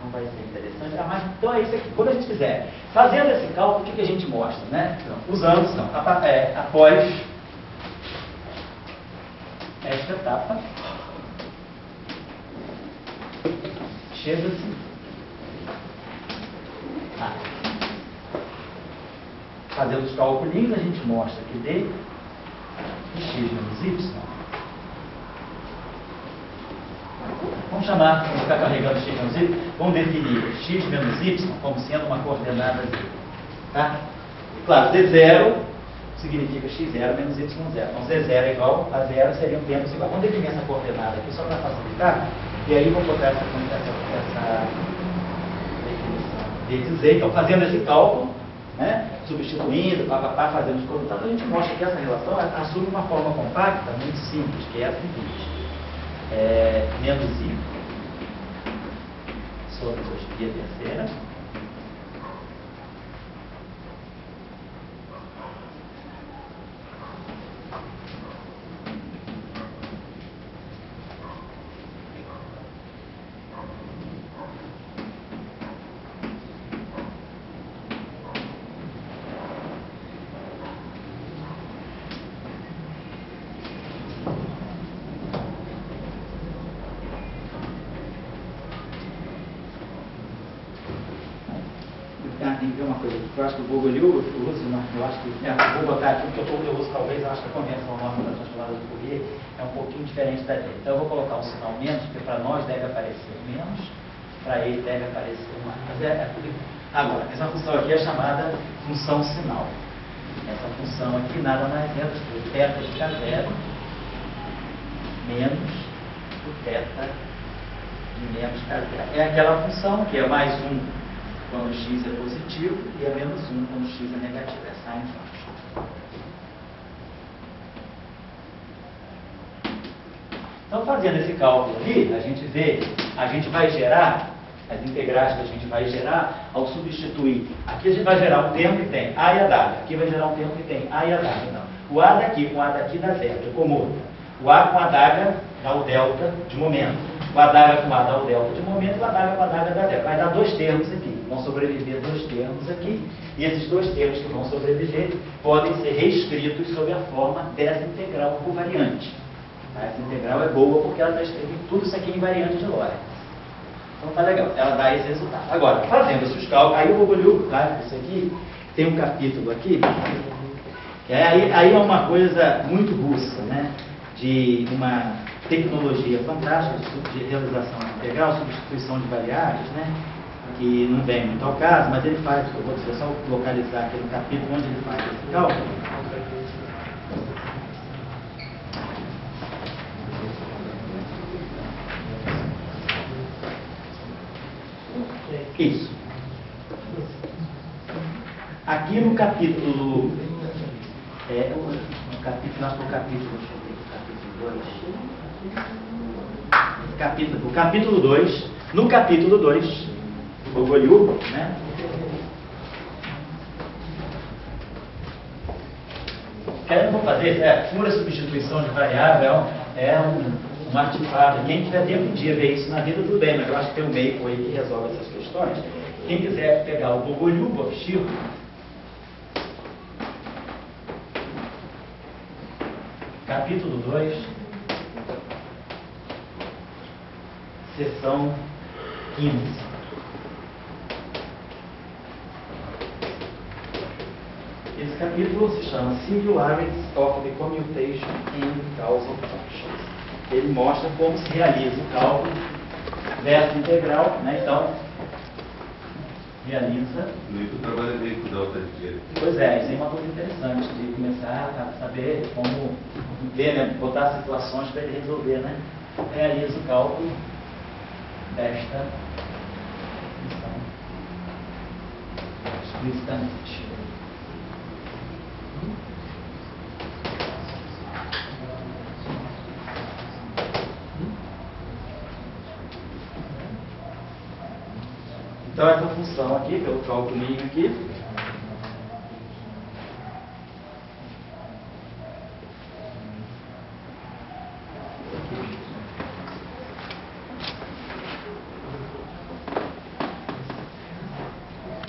não vai ser interessante, mas então é isso aqui. Quando a gente fizer, fazendo esse cálculo, o que a gente mostra, né? Então, usando, após esta etapa, chega-se a fazer os cálculos, a gente mostra que D de x menos y, vamos chamar, vamos ficar carregando x menos y, vamos definir x menos y como sendo uma coordenada z. Tá? E claro, z0 significa x0 menos y0. Então z0 é igual a 0, seria um termo igual. Vamos definir essa coordenada aqui só para facilitar, e aí vou botar essa definição de z. Então, fazendo esse cálculo, né, substituindo, fazendo os produtos, a gente mostra que essa relação assume uma forma compacta, muito simples, que é a seguinte. Menos i sobre 2π terceira tem que ver uma coisa aqui, eu acho que o Google eu acho que, vou botar aqui, porque eu uso talvez, eu acho que a convenção norma da transformada de Fourier é um pouquinho diferente da dele. Então eu vou colocar um sinal menos, porque para nós deve aparecer menos, para ele deve aparecer mais. Mas agora, essa função aqui é chamada função sinal. Essa função aqui nada mais é do que θ de K0 menos o θ de menos K0. É aquela função que é mais 1 quando x é positivo e é menos 1 quando x é negativo, é sin function. Então, fazendo esse cálculo ali, a gente vai gerar, as integrais que a gente vai gerar, ao substituir, aqui a gente vai gerar um termo que tem a e a w, aqui vai gerar um termo que tem a e a w, não. O a daqui com o a daqui dá zero, de comuta. O a com a w dá o delta de momento. O a w com a dá o delta de momento, e o a w com a w dá zero. Vai dar dois termos aqui. Vão sobreviver dois termos aqui, e esses dois termos que vão sobreviver podem ser reescritos sob a forma dessa integral por variante. Essa integral é boa porque ela está escrevendo tudo isso aqui em variante de Lorentz. Então tá legal, ela dá esse resultado. Agora, fazendo esses cálculos, aí o Gogoliuc, tá? Isso aqui tem um capítulo aqui, que aí é uma coisa muito russa, né? De uma tecnologia fantástica de realização integral, substituição de variáveis, né? Que não vem muito ao caso, mas ele faz, eu vou dizer, só localizar aqui no capítulo onde ele faz esse cálculo. Isso. Aqui no capítulo, nós no capítulo, deixa eu ver, capítulo 2, no capítulo 2, o Gogoliuc, né? Eu vou fazer, pura substituição de variável, um artefato. Quem tiver tempo um dia ver isso na vida, tudo bem, mas eu acho que tem um meio aí que resolve essas questões. Quem quiser pegar o Gogoliuc artigo, capítulo 2, seção 15. Esse capítulo se chama Singularities of the Commutation in Causal Functions. Ele mostra como se realiza o cálculo dessa integral, né? Então, realiza. O trabalho é meio com delta de direita. Pois é, isso é uma coisa interessante de começar a saber como ver, né? Botar situações para ele resolver, né? Realiza o cálculo desta função explicitamente. Então, essa função aqui, pelo cálculo aqui,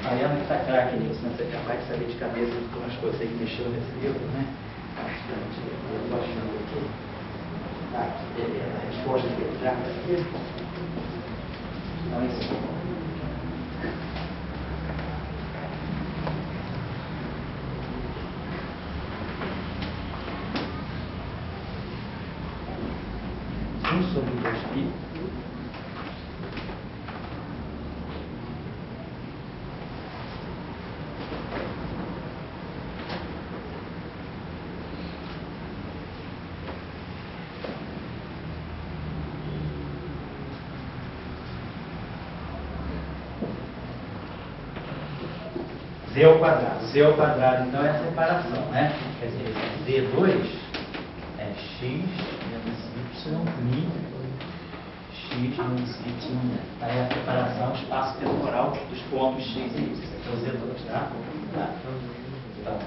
aí ela está craque nisso, né? Você é capaz de saber de cabeça como as coisas que mexeu nesse livro, né? Eu estou achando aqui. Aqui, beleza. A resposta dele já está aqui. Então, isso. Sobre 2π Z ao quadrado. Z ao quadrado, então, é a separação, né? Quer dizer, Z2 é x menos y mi x menos y. Aí é a separação espaço-temporal dos pontos x e y. Então, Z2, tá? Então,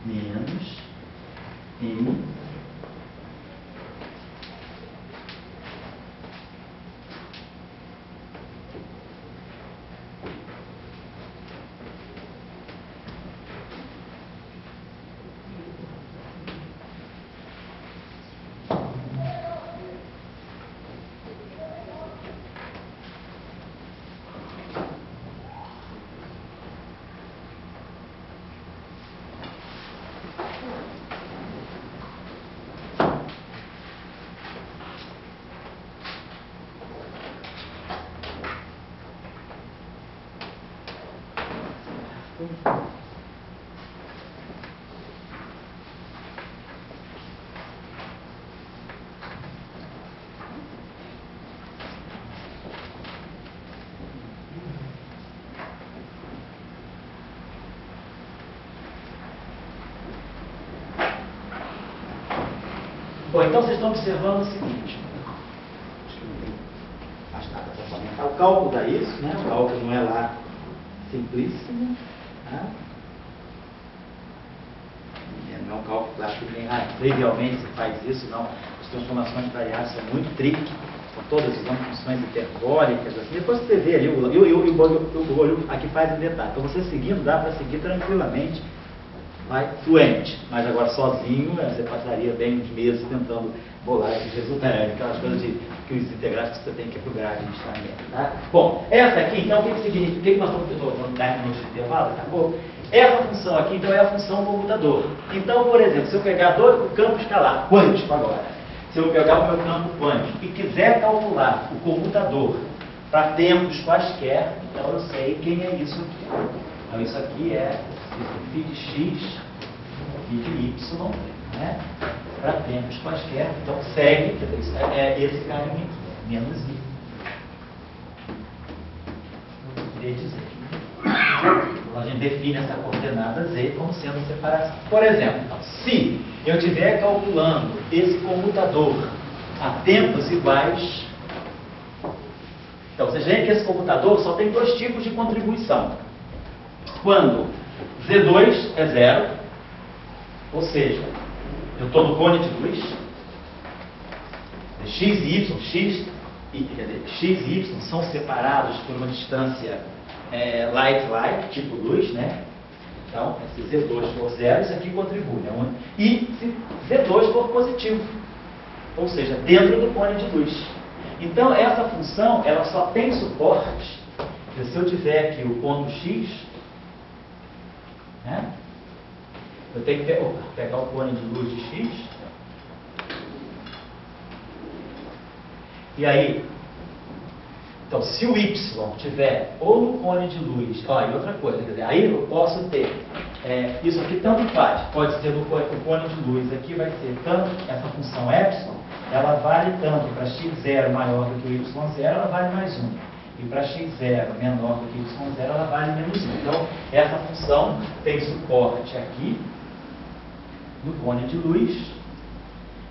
menos m Bom, então vocês estão observando o seguinte. Acho que não tem mais nada para comentar. O cálculo dá isso, né? O cálculo não é lá simplíssimo. Tá? Não é um cálculo clássico que nem trivialmente se faz isso, não. As transformações variáveis são muito tricky, são todas usando funções hiperbólicas, assim. Depois você vê ali, o olho aqui faz em detalhe. Então você seguindo, dá para seguir tranquilamente. Vai fluente, mas agora sozinho você passaria bem uns meses tentando bolar esses resultados, aquelas coisas que os integrais que você tem que ir para o gradient também, tá? Bom, essa aqui, então, o que significa? O que nós estamos falando 10 minutos de intervalo? Acabou? Essa função aqui, então, é a função comutador. Então, por exemplo, se eu pegar o campo escalar, quântico agora, se eu pegar o meu campo quântico e quiser calcular o comutador para tempos quaisquer, então eu sei quem é isso aqui. Então, isso aqui é φ de x e de y, né? Para tempos quaisquer. Então, segue esse carinha aqui, menos i. D de z. Então, a gente define essa coordenada z como sendo separação. Por exemplo, então, se eu estiver calculando esse comutador a tempos iguais, então vocês veem que esse comutador só tem dois tipos de contribuição. Quando Z2 é zero, ou seja, eu estou no cone de luz, x e y são separados por uma distância light-like, tipo luz, né? Então, se Z2 for zero, isso aqui contribui. Né? E se Z2 for positivo, ou seja, dentro do cone de luz. Então, essa função, ela só tem suporte, se eu tiver aqui o ponto x, né? Eu tenho que pegar o cone de luz de x. E aí, então, se o y tiver ou no cone de luz, e outra coisa, quer dizer, aí eu posso ter, isso aqui tanto faz, pode ser no cone de luz, aqui vai ser tanto, essa função epsilon, ela vale tanto para x0 maior do que o y0, ela vale mais 1. E para x0 menor do que y0, ela vale menos 1. Então, essa função tem suporte aqui, no cone de luz,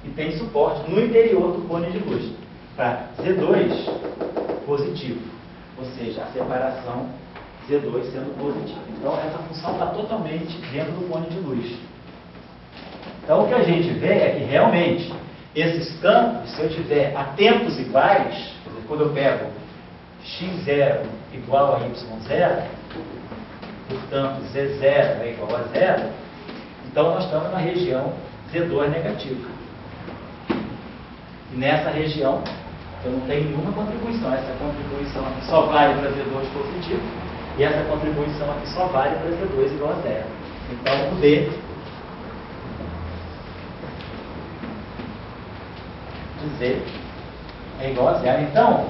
e tem suporte no interior do cone de luz, para Z2 positivo, ou seja, a separação Z2 sendo positiva. Então, essa função está totalmente dentro do cone de luz. Então, o que a gente vê é que, realmente, esses campos, se eu tiver a tempos iguais, quer dizer, quando eu pego x0 igual a y0, portanto, z0 é igual a 0, então nós estamos na região Z2 negativa. E nessa região, eu não tenho nenhuma contribuição. Essa contribuição aqui só vale para Z2 positivo, e essa contribuição aqui só vale para Z2 igual a 0. Então, o D de Z é igual a 0. Então,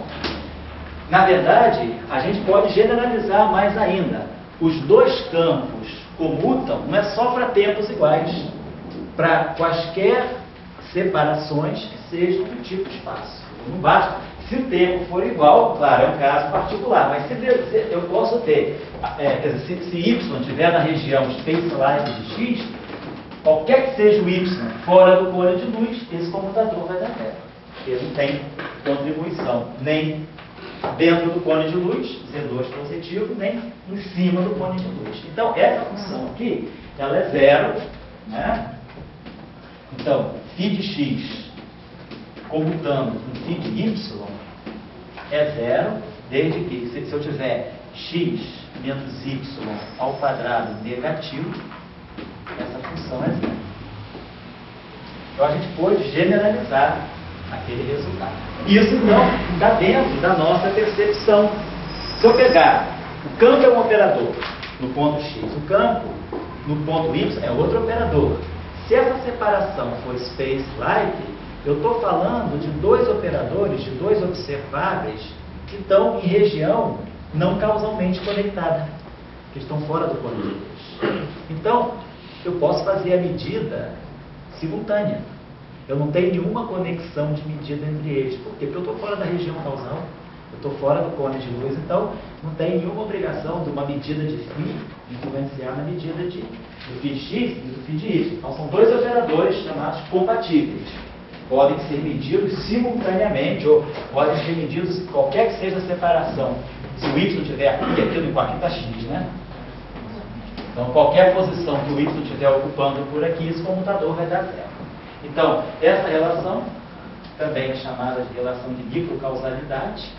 na verdade, a gente pode generalizar mais ainda. Os dois campos comutam, não é só para tempos iguais, para quaisquer separações que sejam do tipo espaço. Não basta Se o termo for igual, claro, é um caso particular, mas se eu posso ter, quer dizer, se y estiver na região space-like de x, qualquer que seja o y fora do cone de luz, esse comutador vai dar zero. Ele não tem contribuição nem dentro do cone de luz, Z2 positivo, nem em cima do cone de luz. Então, essa função aqui, ela é zero, né? Então, φ de x comutando com φ de y é zero, desde que, se eu tiver x menos y ao quadrado negativo, essa função é zero. Então, a gente pode generalizar aquele resultado. Isso, então, está dentro da nossa percepção. Se eu pegar, o campo é um operador no ponto x, o campo no ponto y é outro operador. Se essa separação for space-like, eu estou falando de dois operadores, de dois observáveis, que estão em região não causalmente conectada, que estão fora do cone de luz. Então, eu posso fazer a medida simultânea. Eu não tenho nenhuma conexão de medida entre eles. Por quê? Porque eu estou fora da região causal, eu estou fora do cone de luz, então não tem nenhuma obrigação de uma medida de φ influenciar na medida do φx e do φ de y. Então são dois operadores chamados compatíveis. Podem ser medidos simultaneamente, ou podem ser medidos qualquer que seja a separação. Se o y estiver aqui, aqui não importa, aqui está x, né? Então qualquer posição que o y estiver ocupando por aqui, esse comutador vai dar zero. Então, essa relação, também é chamada de relação de microcausalidade,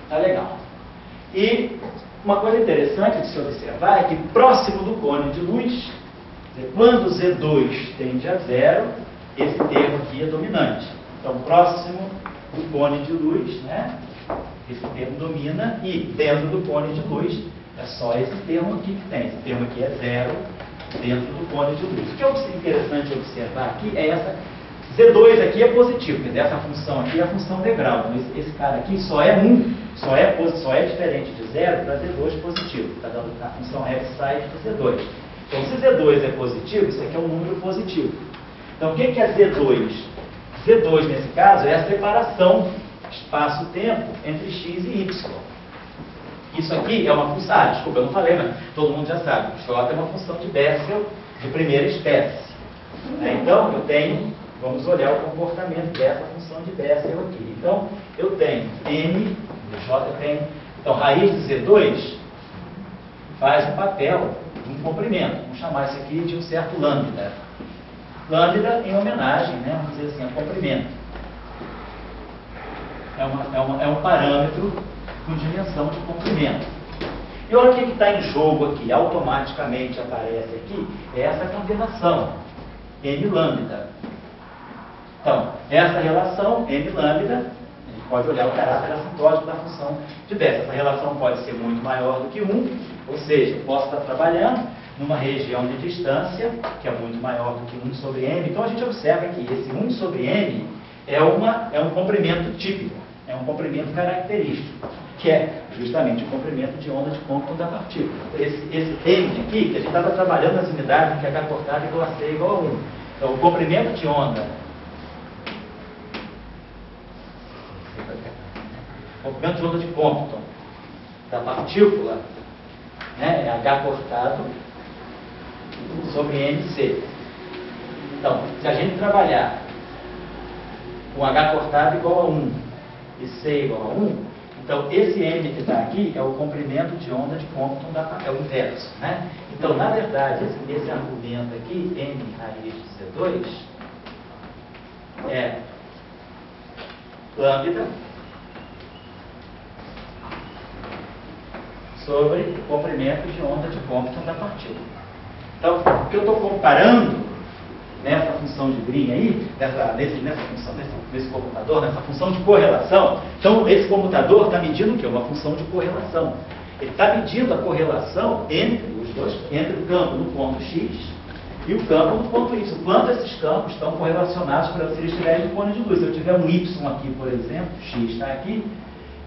tá legal. E uma coisa interessante de se observar é que próximo do cone de luz, quando Z2 tende a zero, esse termo aqui é dominante. Então, próximo do cone de luz, né? Esse termo domina, e dentro do cone de luz é só esse termo aqui que tem. Esse termo aqui é zero dentro do cone de luz. O que é interessante observar aqui é essa Z2 aqui é positivo, quer dizer, essa função aqui é a função degrau. Então, esse cara aqui só é 1, só é diferente de zero para Z2 positivo. Está dando a função F-side de Z2. Então, se Z2 é positivo, isso aqui é um número positivo. Então, o que é Z2? Z2, nesse caso, é a separação espaço-tempo entre x e y. Isso aqui é uma função, desculpa, eu não falei, mas todo mundo já sabe. J é uma função de Bessel de primeira espécie. Então, eu tenho, vamos olhar o comportamento dessa função de Bessel aqui. Então, eu tenho m, J tem, então, raiz de Z2 faz o papel de um comprimento. Vamos chamar isso aqui de um certo lambda. Lambda em homenagem, né, vamos dizer assim, a comprimento. É um parâmetro com dimensão de comprimento. E olha o que está em jogo aqui, automaticamente aparece aqui, é essa combinação, m lambda. Então, essa relação, m lambda, a gente pode olhar o caráter assintótico da função de Bessel. Essa relação pode ser muito maior do que 1, ou seja, eu posso estar trabalhando numa região de distância, que é muito maior do que 1 sobre m. Então, a gente observa que esse 1 sobre m é um comprimento típico, é um comprimento característico, que é justamente o comprimento de onda de Compton da partícula. Esse m aqui, que a gente estava trabalhando nas unidades que h cortada igual a c igual a 1. Então, o comprimento de onda, de Compton da partícula, né, é h cortado sobre mc. Então, se a gente trabalhar com h cortado igual a 1 e c igual a 1, então esse m que está aqui é o comprimento de onda de Compton, é o inverso, né? Então, na verdade, esse argumento aqui, m raiz de C2, é lambda sobre o comprimento de onda de Compton da partícula. Então, o que eu estou comparando nessa função de Green aí, nessa função, nesse comutador, nessa função de correlação, então esse comutador está medindo o quê? Uma função de correlação. Ele está medindo a correlação entre os dois, entre o campo no ponto x e o campo no ponto y. Quanto esses campos estão correlacionados, se eles estiverem no cone de luz. Se eu tiver um y aqui, por exemplo, x está aqui,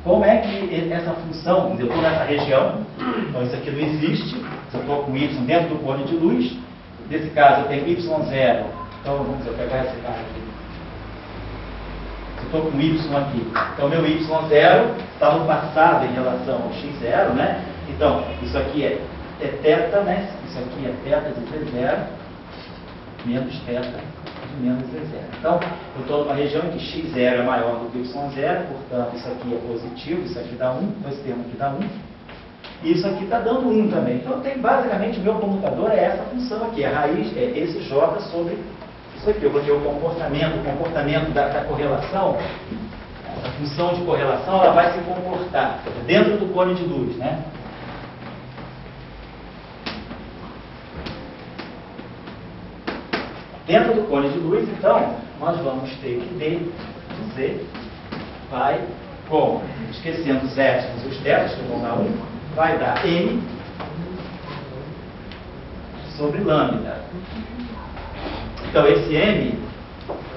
Como é que essa função, eu estou nessa região, então isso aqui não existe, eu estou com y dentro do cone de luz, nesse caso eu tenho y0, então vamos dizer, eu pegar esse cara aqui. Eu estou com y aqui, então meu y0 está no passado em relação ao x0, né? Então, isso aqui é θ, né? Isso aqui é θ de z0 menos θ de menos z0. Então, eu estou numa região em que x0 é maior do que y0, portanto, isso aqui é positivo, isso aqui dá 1, então esse termo aqui dá 1. E isso aqui está dando 1 também. Então, tem basicamente, o meu comutador é essa função aqui, a raiz é esse j sobre isso aqui. Eu vou ter o comportamento da correlação, essa função de correlação, ela vai se comportar dentro do cone de luz, né? Dentro do cone de luz, então, nós vamos ter que dizer, vai com, esquecendo os éticos e os tetas, que vão dar 1, vai dar m sobre lambda. Então, esse m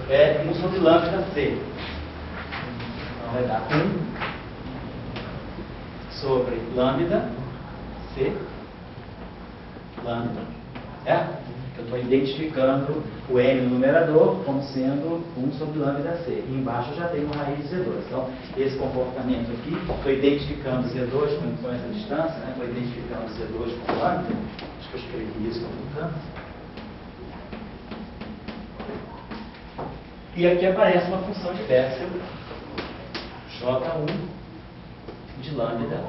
é 1 sobre lambda c. Então, vai dar 1 sobre lambda c, lambda, certo? Eu estou identificando o m no numerador como sendo 1 sobre lambda c. E embaixo eu já tenho uma raiz de Z2. Então, esse comportamento aqui, estou identificando Z2 com essa distância, né? Estou identificando Z2 com lambda. Acho que eu escrevi isso no canto. E aqui aparece uma função de Bessel, J1 de lambda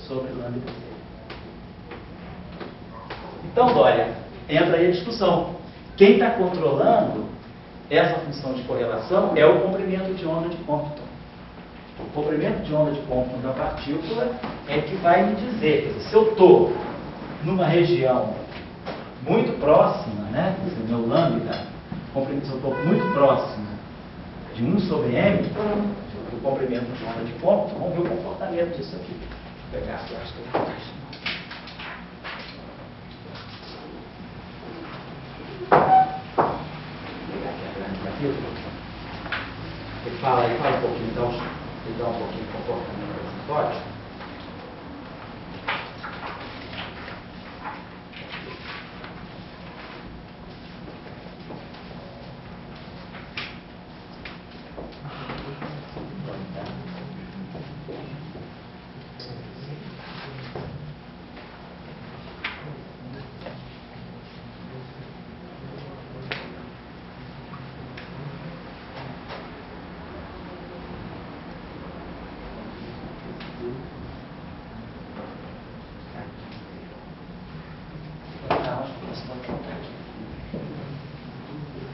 sobre lambda c. Então, Dória, entra aí a discussão. Quem está controlando essa função de correlação é o comprimento de onda de Compton. O comprimento de onda de Compton da partícula é que vai me dizer, se eu estou numa região muito próxima, né, quer dizer, meu lambda, se eu estou muito próximo de 1 sobre m, do comprimento de onda de Compton, vamos ver o comportamento disso aqui. Vou pegar aqui, acho que eu faço. Ele fala um pouquinho, então, ele dá um pouquinho de comportamento asintótico.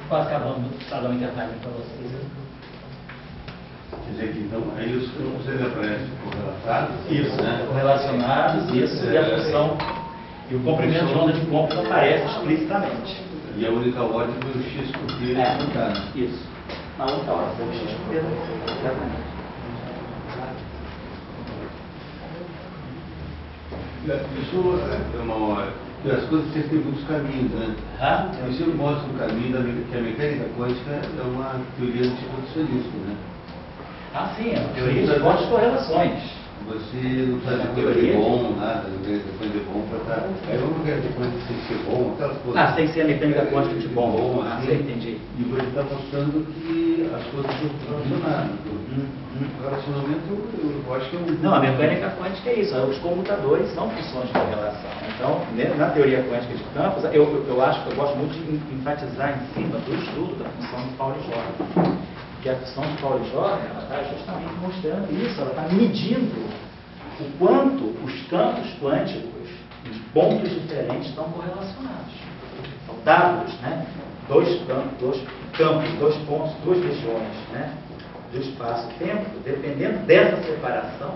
Quase acabando para dar um intervalo para vocês. Quer dizer que então, aí os campos eles aparecem correlacionados? Isso, né? Correlacionados, isso, e a função. E o comprimento de onda de Compton aparece explicitamente. E a única ordem foi o x por p. Isso. Na única ordem foi o x por p. Exatamente. Isso é uma hora. As coisas têm muitos caminhos, né? Isso mostra o caminho que a mecânica quântica é uma teoria anticondicionista, né? Ah, sim, é uma teoria de fortes correlações. Você não precisa de coisa de bom, nada, não tem coisa de bom para estar. Aí vamos ver depois sem ser bom, aquelas coisas. Sem ser a mecânica quântica de bom. Assim, Entendi. E você está mostrando que as coisas estão funcionando. O relacionamento, eu acho que é um. Não, a mecânica quântica é isso. Os comutadores são funções de correlação. Então, na teoria quântica de campos, eu acho que eu gosto muito de enfatizar em cima do estudo da função de Pauli-Jordan. Que a função de Pauli-Jordan está justamente mostrando isso, ela está medindo o quanto os campos quânticos em pontos diferentes estão correlacionados. São dados, né? Dois campos, dois pontos, duas regiões, né? Do espaço-tempo, dependendo dessa separação,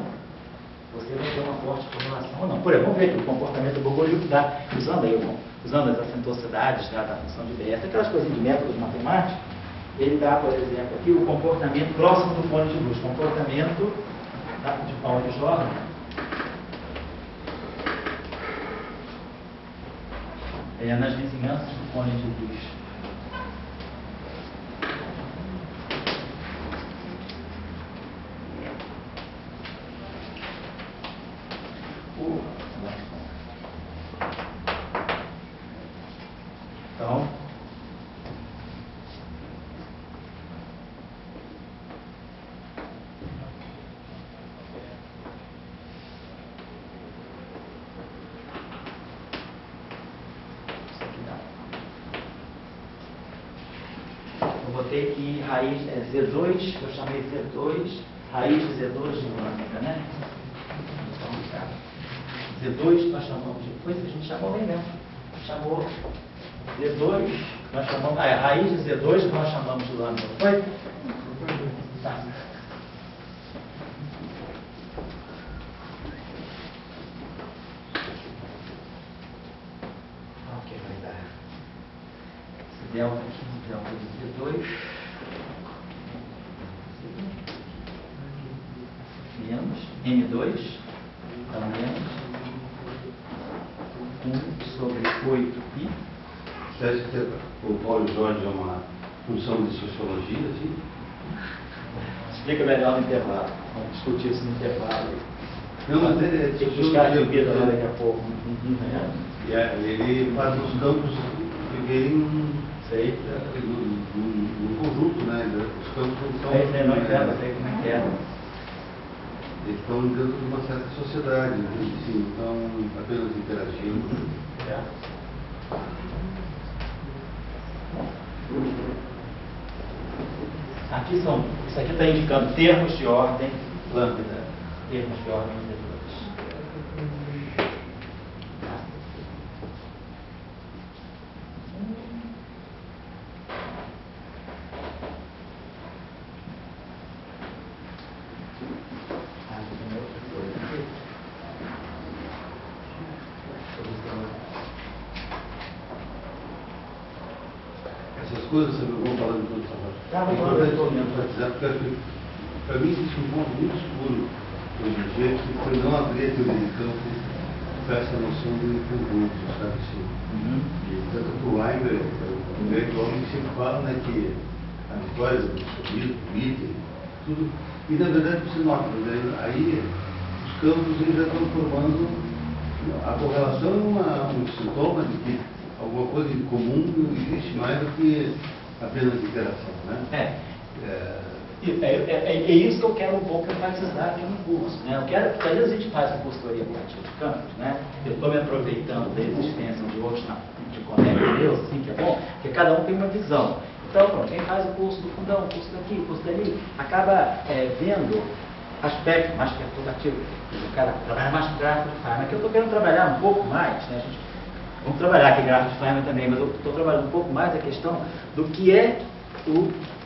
você vai ter uma forte correlação ou não. Por exemplo, vamos ver que o comportamento do Bogoliuk dá, usando as acentuosidades da função de BS, aquelas coisinhas de métodos matemáticos. Ele dá, por exemplo, aqui o comportamento próximo do cone de luz, comportamento de Pauli-Jordan. Nas vizinhanças do cone de luz. Então, eu botei aqui raiz Z2, eu chamei Z2, raiz de Z2 de lambda, né? Z2 nós chamamos de coisa que a gente chamou bem mesmo. Chamou Z2, nós chamamos, a raiz de Z2 que nós chamamos de lambda, não foi? Tá. O que vai dar? Esse delta aqui, delta de Z2 menos M2, então menos 1 sobre 8π. Você acha que o Paulo Jorge é uma função de sociologia, assim? Explica melhor no intervalo. Vamos discutir isso no intervalo. Não, mas ele tem que buscar a bebida lá daqui a pouco. Ele faz os campos viverem no conjunto, né? Os campos não são. Não entendo, sei como é que é. Eles estão dentro de uma certa sociedade, assim, estão apenas interagindo. Aqui são, isso aqui está indicando termos de ordem lambda, termos de ordem Z2. Essas coisas eu vou falando quando estava. Para mim existe um ponto muito escuro hoje em dia que foi não abrir a teoria de campo para essa noção de conjunto, sabe assim? Tanto que o Weber, o grande homem, sempre fala, né, que a história do socialismo, do item, tudo, e na verdade você nota, né, aí os campos eles já estão formando a correlação é um sintoma de que alguma coisa em comum não existe mais do que apenas interação, né? É isso que eu quero um pouco enfatizar aqui no curso, né? Eu quero que às vezes a gente faz a consultoria quântica de campos, né? Eu estou me aproveitando da existência de outros de conecta Deus, assim, que é bom, porque cada um tem uma visão. Então, pronto, quem faz o curso do fundão, o curso daqui, o curso dali, acaba vendo aspectos mais perturbativos. O cara trabalha mais com gráfico de Feynman, que eu estou querendo trabalhar um pouco mais, né? Vamos trabalhar aqui gráfico de Feynman também, mas eu estou trabalhando um pouco mais a questão do que é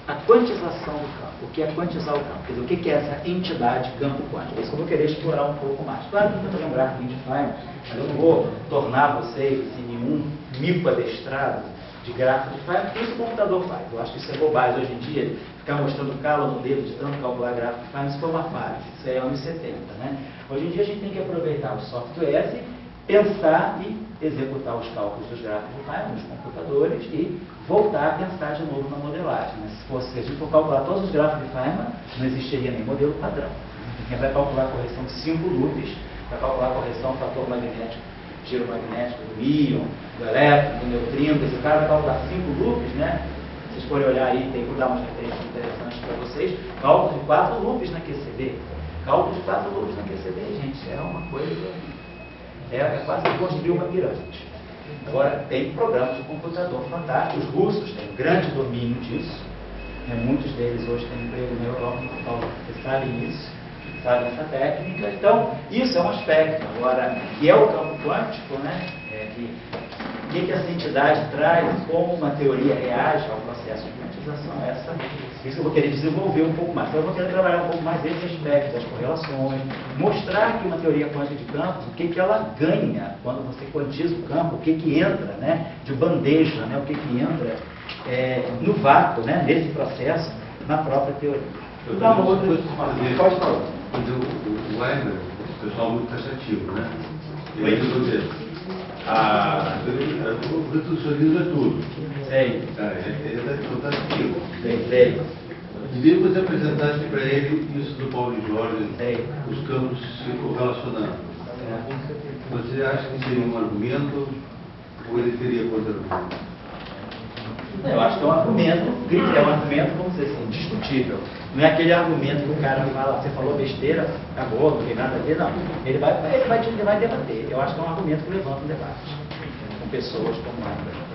a quantização do campo. O que é quantizar o campo? Quer dizer, o que é essa entidade campo quântico? Isso que eu vou querer explorar um pouco mais. Claro que eu vou fazer um gráfico de Feynman, mas eu não vou tornar vocês em nenhum mico adestrado de gráfico de Feynman, porque isso o computador faz. Eu acho que isso é bobagem hoje em dia, ficar mostrando calo no dedo de tanto calcular gráfico de Feynman, isso foi uma falha. Isso aí é anos 70, né? Hoje em dia a gente tem que aproveitar os softwares e pensar e executar os cálculos dos gráficos de Feynman nos computadores e voltar a pensar de novo na modelagem. Né? Se a gente for calcular todos os gráficos de Feynman, não existiria nem modelo padrão. Quem vai calcular a correção de 5 loops, vai calcular a correção do fator magnético, giro magnético do íon, do elétron, do neutrino, esse cara vai calcular 5 loops, né? Se vocês forem olhar aí, tem que dar umas referências interessantes para vocês, cálculo de 4 loops na QCD. Cálculo de 4 loops na QCD, gente, é uma coisa... É quase construir uma pirâmide. Agora, tem programas de computador fantásticos. Os russos têm um grande domínio disso. Muitos deles hoje têm emprego na Europa, vocês sabem isso, sabem essa técnica. Então, isso é um aspecto. Agora, que é o campo quântico, né? O que essa entidade traz, como uma teoria reage ao processo de quantização, isso eu vou querer desenvolver um pouco mais. Então, eu vou querer trabalhar um pouco mais desse aspecto das correlações, mostrar que uma teoria quântica de campos, o que ela ganha quando você quantiza o campo, o que entra, né, de bandeja, né, o que entra no vácuo, né, nesse processo, na própria teoria. Então, pode falar. O Weber, o pessoal muito taxativo, né? Ele diz o reducionismo é tudo. Sei. Ele está taxativo. Sei. Devia você apresentasse para ele isso do Paulo Jorge, os campos se correlacionando. Você acha que seria um argumento ou ele teria contra-argumento? acho que é um argumento, vamos dizer assim, discutível. Não é aquele argumento que o cara fala, você falou besteira, acabou, não tem nada a ver, não. Ele vai debater. Eu acho que é um argumento que levanta um debate com pessoas como ela.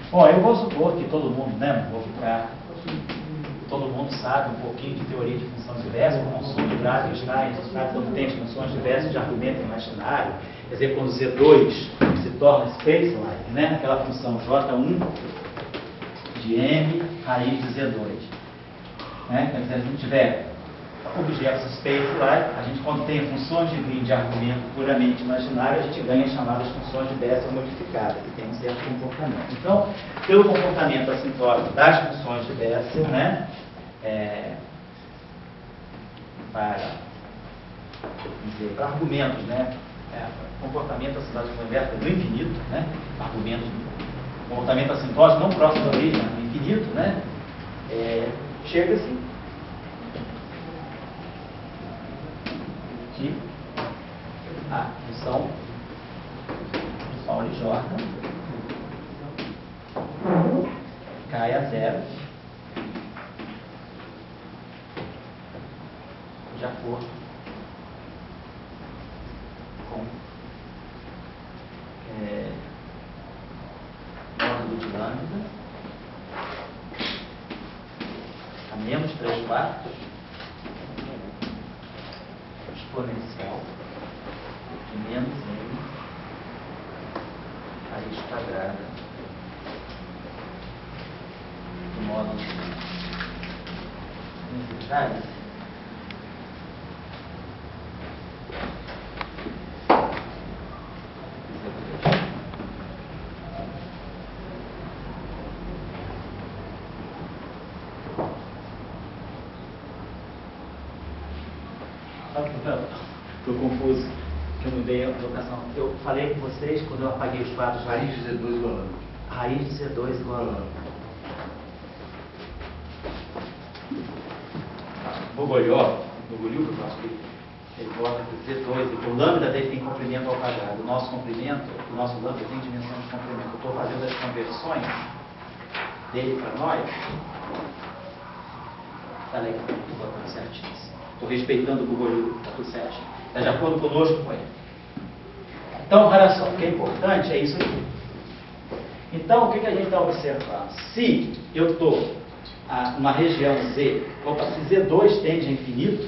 Bom, eu vou supor que todo mundo, né, todo mundo sabe um pouquinho de teoria de função diversa, o consumo de grado e está quando tem funções diversas de argumento imaginário, quer dizer, quando Z2 se torna spacelike, né, aquela função J1 de M raiz de Z2. Né? Quer dizer, se a gente tiver objetos spacelike, a gente quando tem funções de argumento puramente imaginário, a gente ganha chamadas funções de Bessel modificadas, que tem um certo comportamento. Então, pelo comportamento assintótico das funções de Bessel, né, para argumentos, né, comportamento assintótico inverso do infinito, né, argumentos, comportamento assintótico não próximo da origem, mas do infinito, né, chega-se que a função de Pauli Jordan cai a zero de acordo com módulo de lambda a menos 3/4 exponencial de menos m raiz quadrada do módulo necessário Estou confuso, que eu mudei a locação. Eu falei com vocês, quando eu apaguei os quadros... Raiz de Z2 igual a lambda. Raiz de Z2 igual a lambda. Bogolió, que eu acho que ele bota Z2, porque o lambda dele tem comprimento ao quadrado. O nosso comprimento, o nosso lambda tem dimensão de comprimento. Eu estou fazendo as conversões dele para nós. Está legal, estou botando certinho. Estou respeitando o Google, está tudo certo. Está de acordo conosco com ele. Então, olha só, o que é importante é isso aqui. Então, o que a gente está observando? Se eu estou numa região Z, se Z2 tende a infinito,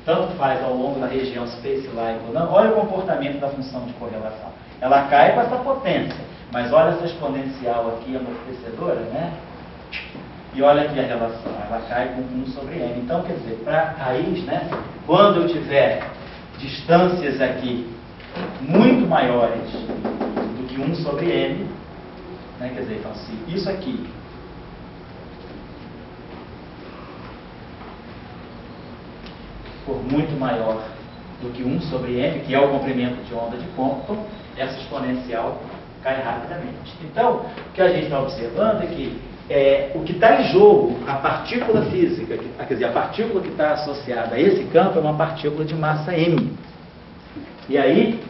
tanto faz ao longo da região spacelike ou não, olha o comportamento da função de correlação. Ela cai com essa potência, mas olha essa exponencial aqui amortecedora, né? E olha aqui a relação, ela cai com 1 sobre m. Então, quer dizer, para a raiz, né, quando eu tiver distâncias aqui muito maiores do que 1 sobre m, né, quer dizer, então, se isso aqui for muito maior do que 1 sobre m, que é o comprimento de onda de Compton, essa exponencial cai rapidamente. Então, o que a gente está observando é que o que está em jogo, a partícula física, quer dizer, a partícula que está associada a esse campo é uma partícula de massa m. E aí,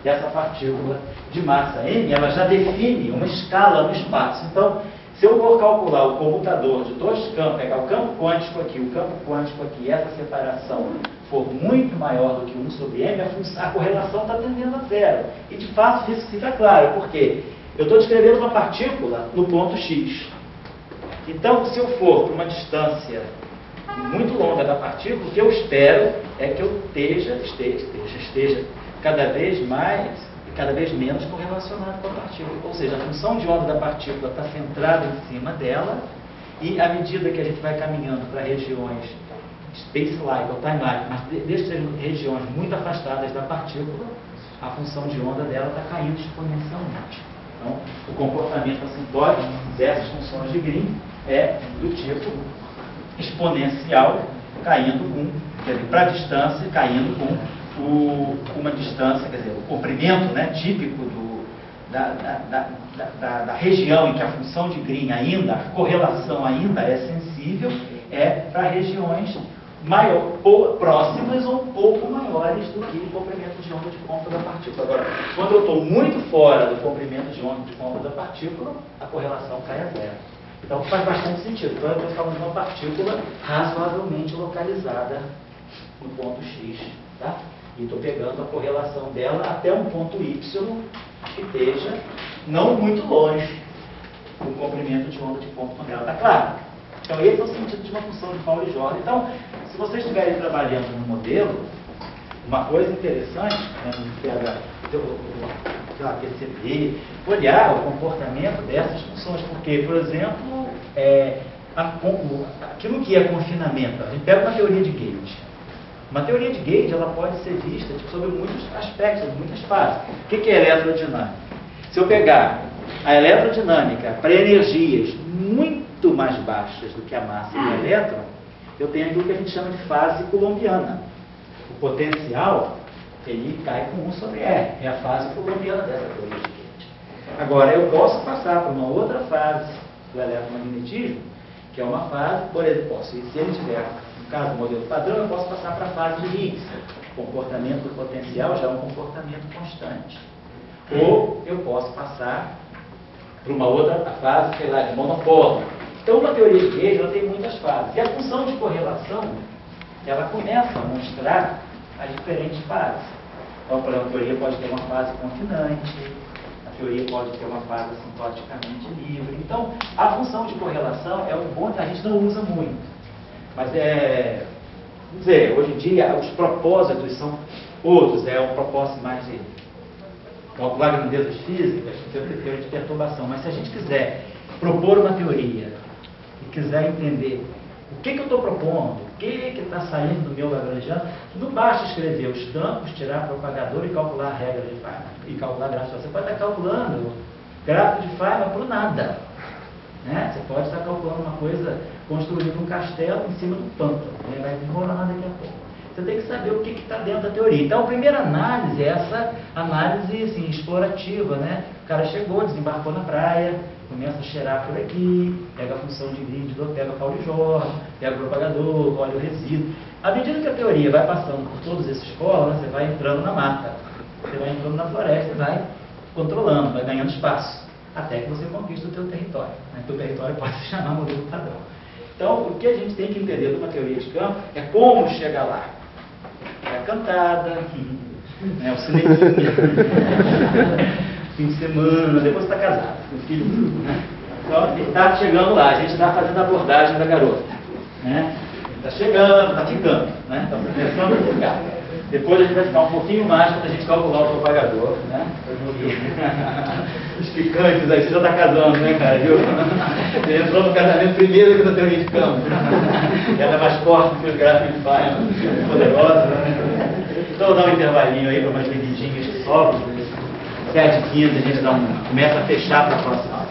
essa partícula de massa m, ela já define uma escala no espaço. Então, Se eu for calcular o comutador de dois campos, pegar o campo quântico aqui, o campo quântico aqui, e essa separação for muito maior do que 1 sobre m, a correlação está tendendo a zero. E de fato isso fica claro, porque eu estou descrevendo uma partícula no ponto x. Então, se eu for para uma distância muito longa da partícula, o que eu espero é que eu esteja cada vez mais cada vez menos correlacionado com a partícula. Ou seja, a função de onda da partícula está centrada em cima dela, e à medida que a gente vai caminhando para regiões space-like ou time-like, mas desde que sejam regiões muito afastadas da partícula, a função de onda dela está caindo exponencialmente. Então, o comportamento assintótico dessas funções de Green é do tipo exponencial, caindo para a distância, caindo com uma distância, quer dizer, o comprimento, né, típico da região em que a função de Green ainda, a correlação ainda é sensível, é para regiões próximas ou um pouco maiores do que o comprimento de onda de ponta da partícula. Agora, quando eu estou muito fora do comprimento de onda de ponta da partícula, a correlação cai a zero. Então faz bastante sentido. Então eu estou falando de uma partícula razoavelmente localizada no ponto X, tá? E estou pegando a correlação dela até um ponto Y que esteja não muito longe do comprimento de onda de ponta dela. Está claro? Então esse é o sentido de uma função de Pauli-Jordan. Então, se vocês estiverem trabalhando no modelo, uma coisa interessante, né, perceber, olhar o comportamento dessas funções, porque, por exemplo, aquilo que é confinamento, a gente pega uma teoria de Gauge. Uma teoria de Gauge, ela pode ser vista sobre muitos aspectos, muitas fases. O que é eletrodinâmica? Se eu pegar a eletrodinâmica para energias muito mais baixas do que a massa do elétron, eu tenho aquilo que a gente chama de fase coulombiana. O potencial, ele cai com 1 sobre R. É a fase coulombiana dessa teoria de Gauge. Agora, eu posso passar para uma outra fase do eletromagnetismo, que é uma fase, por exemplo, se ele tiver, no caso do modelo padrão, eu posso passar para a fase de Higgs. O comportamento do potencial já é um comportamento constante. Ou eu posso passar para uma outra fase, sei lá, de monopolo. Então, uma teoria de Gauge, ela tem muitas fases. E a função de correlação, ela começa a mostrar as diferentes fases. Então, por exemplo, a teoria pode ter uma fase confinante, a teoria pode ter uma fase assintoticamente livre. Então, a função de correlação é um ponto que a gente não usa muito. Mas vamos dizer, hoje em dia, os propósitos são outros. É um propósito mais de calcular grandezas físicas, teoria de perturbação. Mas se a gente quiser propor uma teoria e quiser entender o que eu estou propondo, o que está saindo do meu Lagrangiano, não basta escrever os campos, tirar propagador e calcular a regra de Feynman. E calcular gráfico. Você pode estar calculando gráfico de Feynman por nada. Né? Você pode estar calculando uma coisa, construindo um castelo em cima do pântano. Ele vai desmoronar daqui a pouco. Você tem que saber o que está dentro da teoria. Então, a primeira análise é essa análise assim, explorativa. Né? O cara chegou, desembarcou na praia, começa a cheirar por aqui, pega a função de grid, pega o Pauli-Jordan, pega o propagador, olha o resíduo. À medida que a teoria vai passando por todos esses polos, você vai entrando na mata, você vai entrando na floresta, vai controlando, vai ganhando espaço, até que você conquista o teu território. Né? O teu território pode se chamar modelo padrão. Então, o que a gente tem que entender de uma teoria de campo é como chegar lá. É a cantada, né? O cineminha, fim de semana, depois está casado, com filho, né? Então, está chegando lá, a gente está fazendo a abordagem da garota, né? Está chegando, está ficando, né? Está começando a ficar. Depois a gente vai ficar um pouquinho mais quando a gente calcular o propagador, né? Os picantes aí, você já está casando, né, cara? Viu? Você entrou no casamento primeiro que na teoria de campo. Ela é mais forte que os gráficos de Feynman, poderosa, né? Então, vou dar um intervalinho aí para umas bebidinhas que sobram. 7h15 a gente começa a fechar para a próxima aula.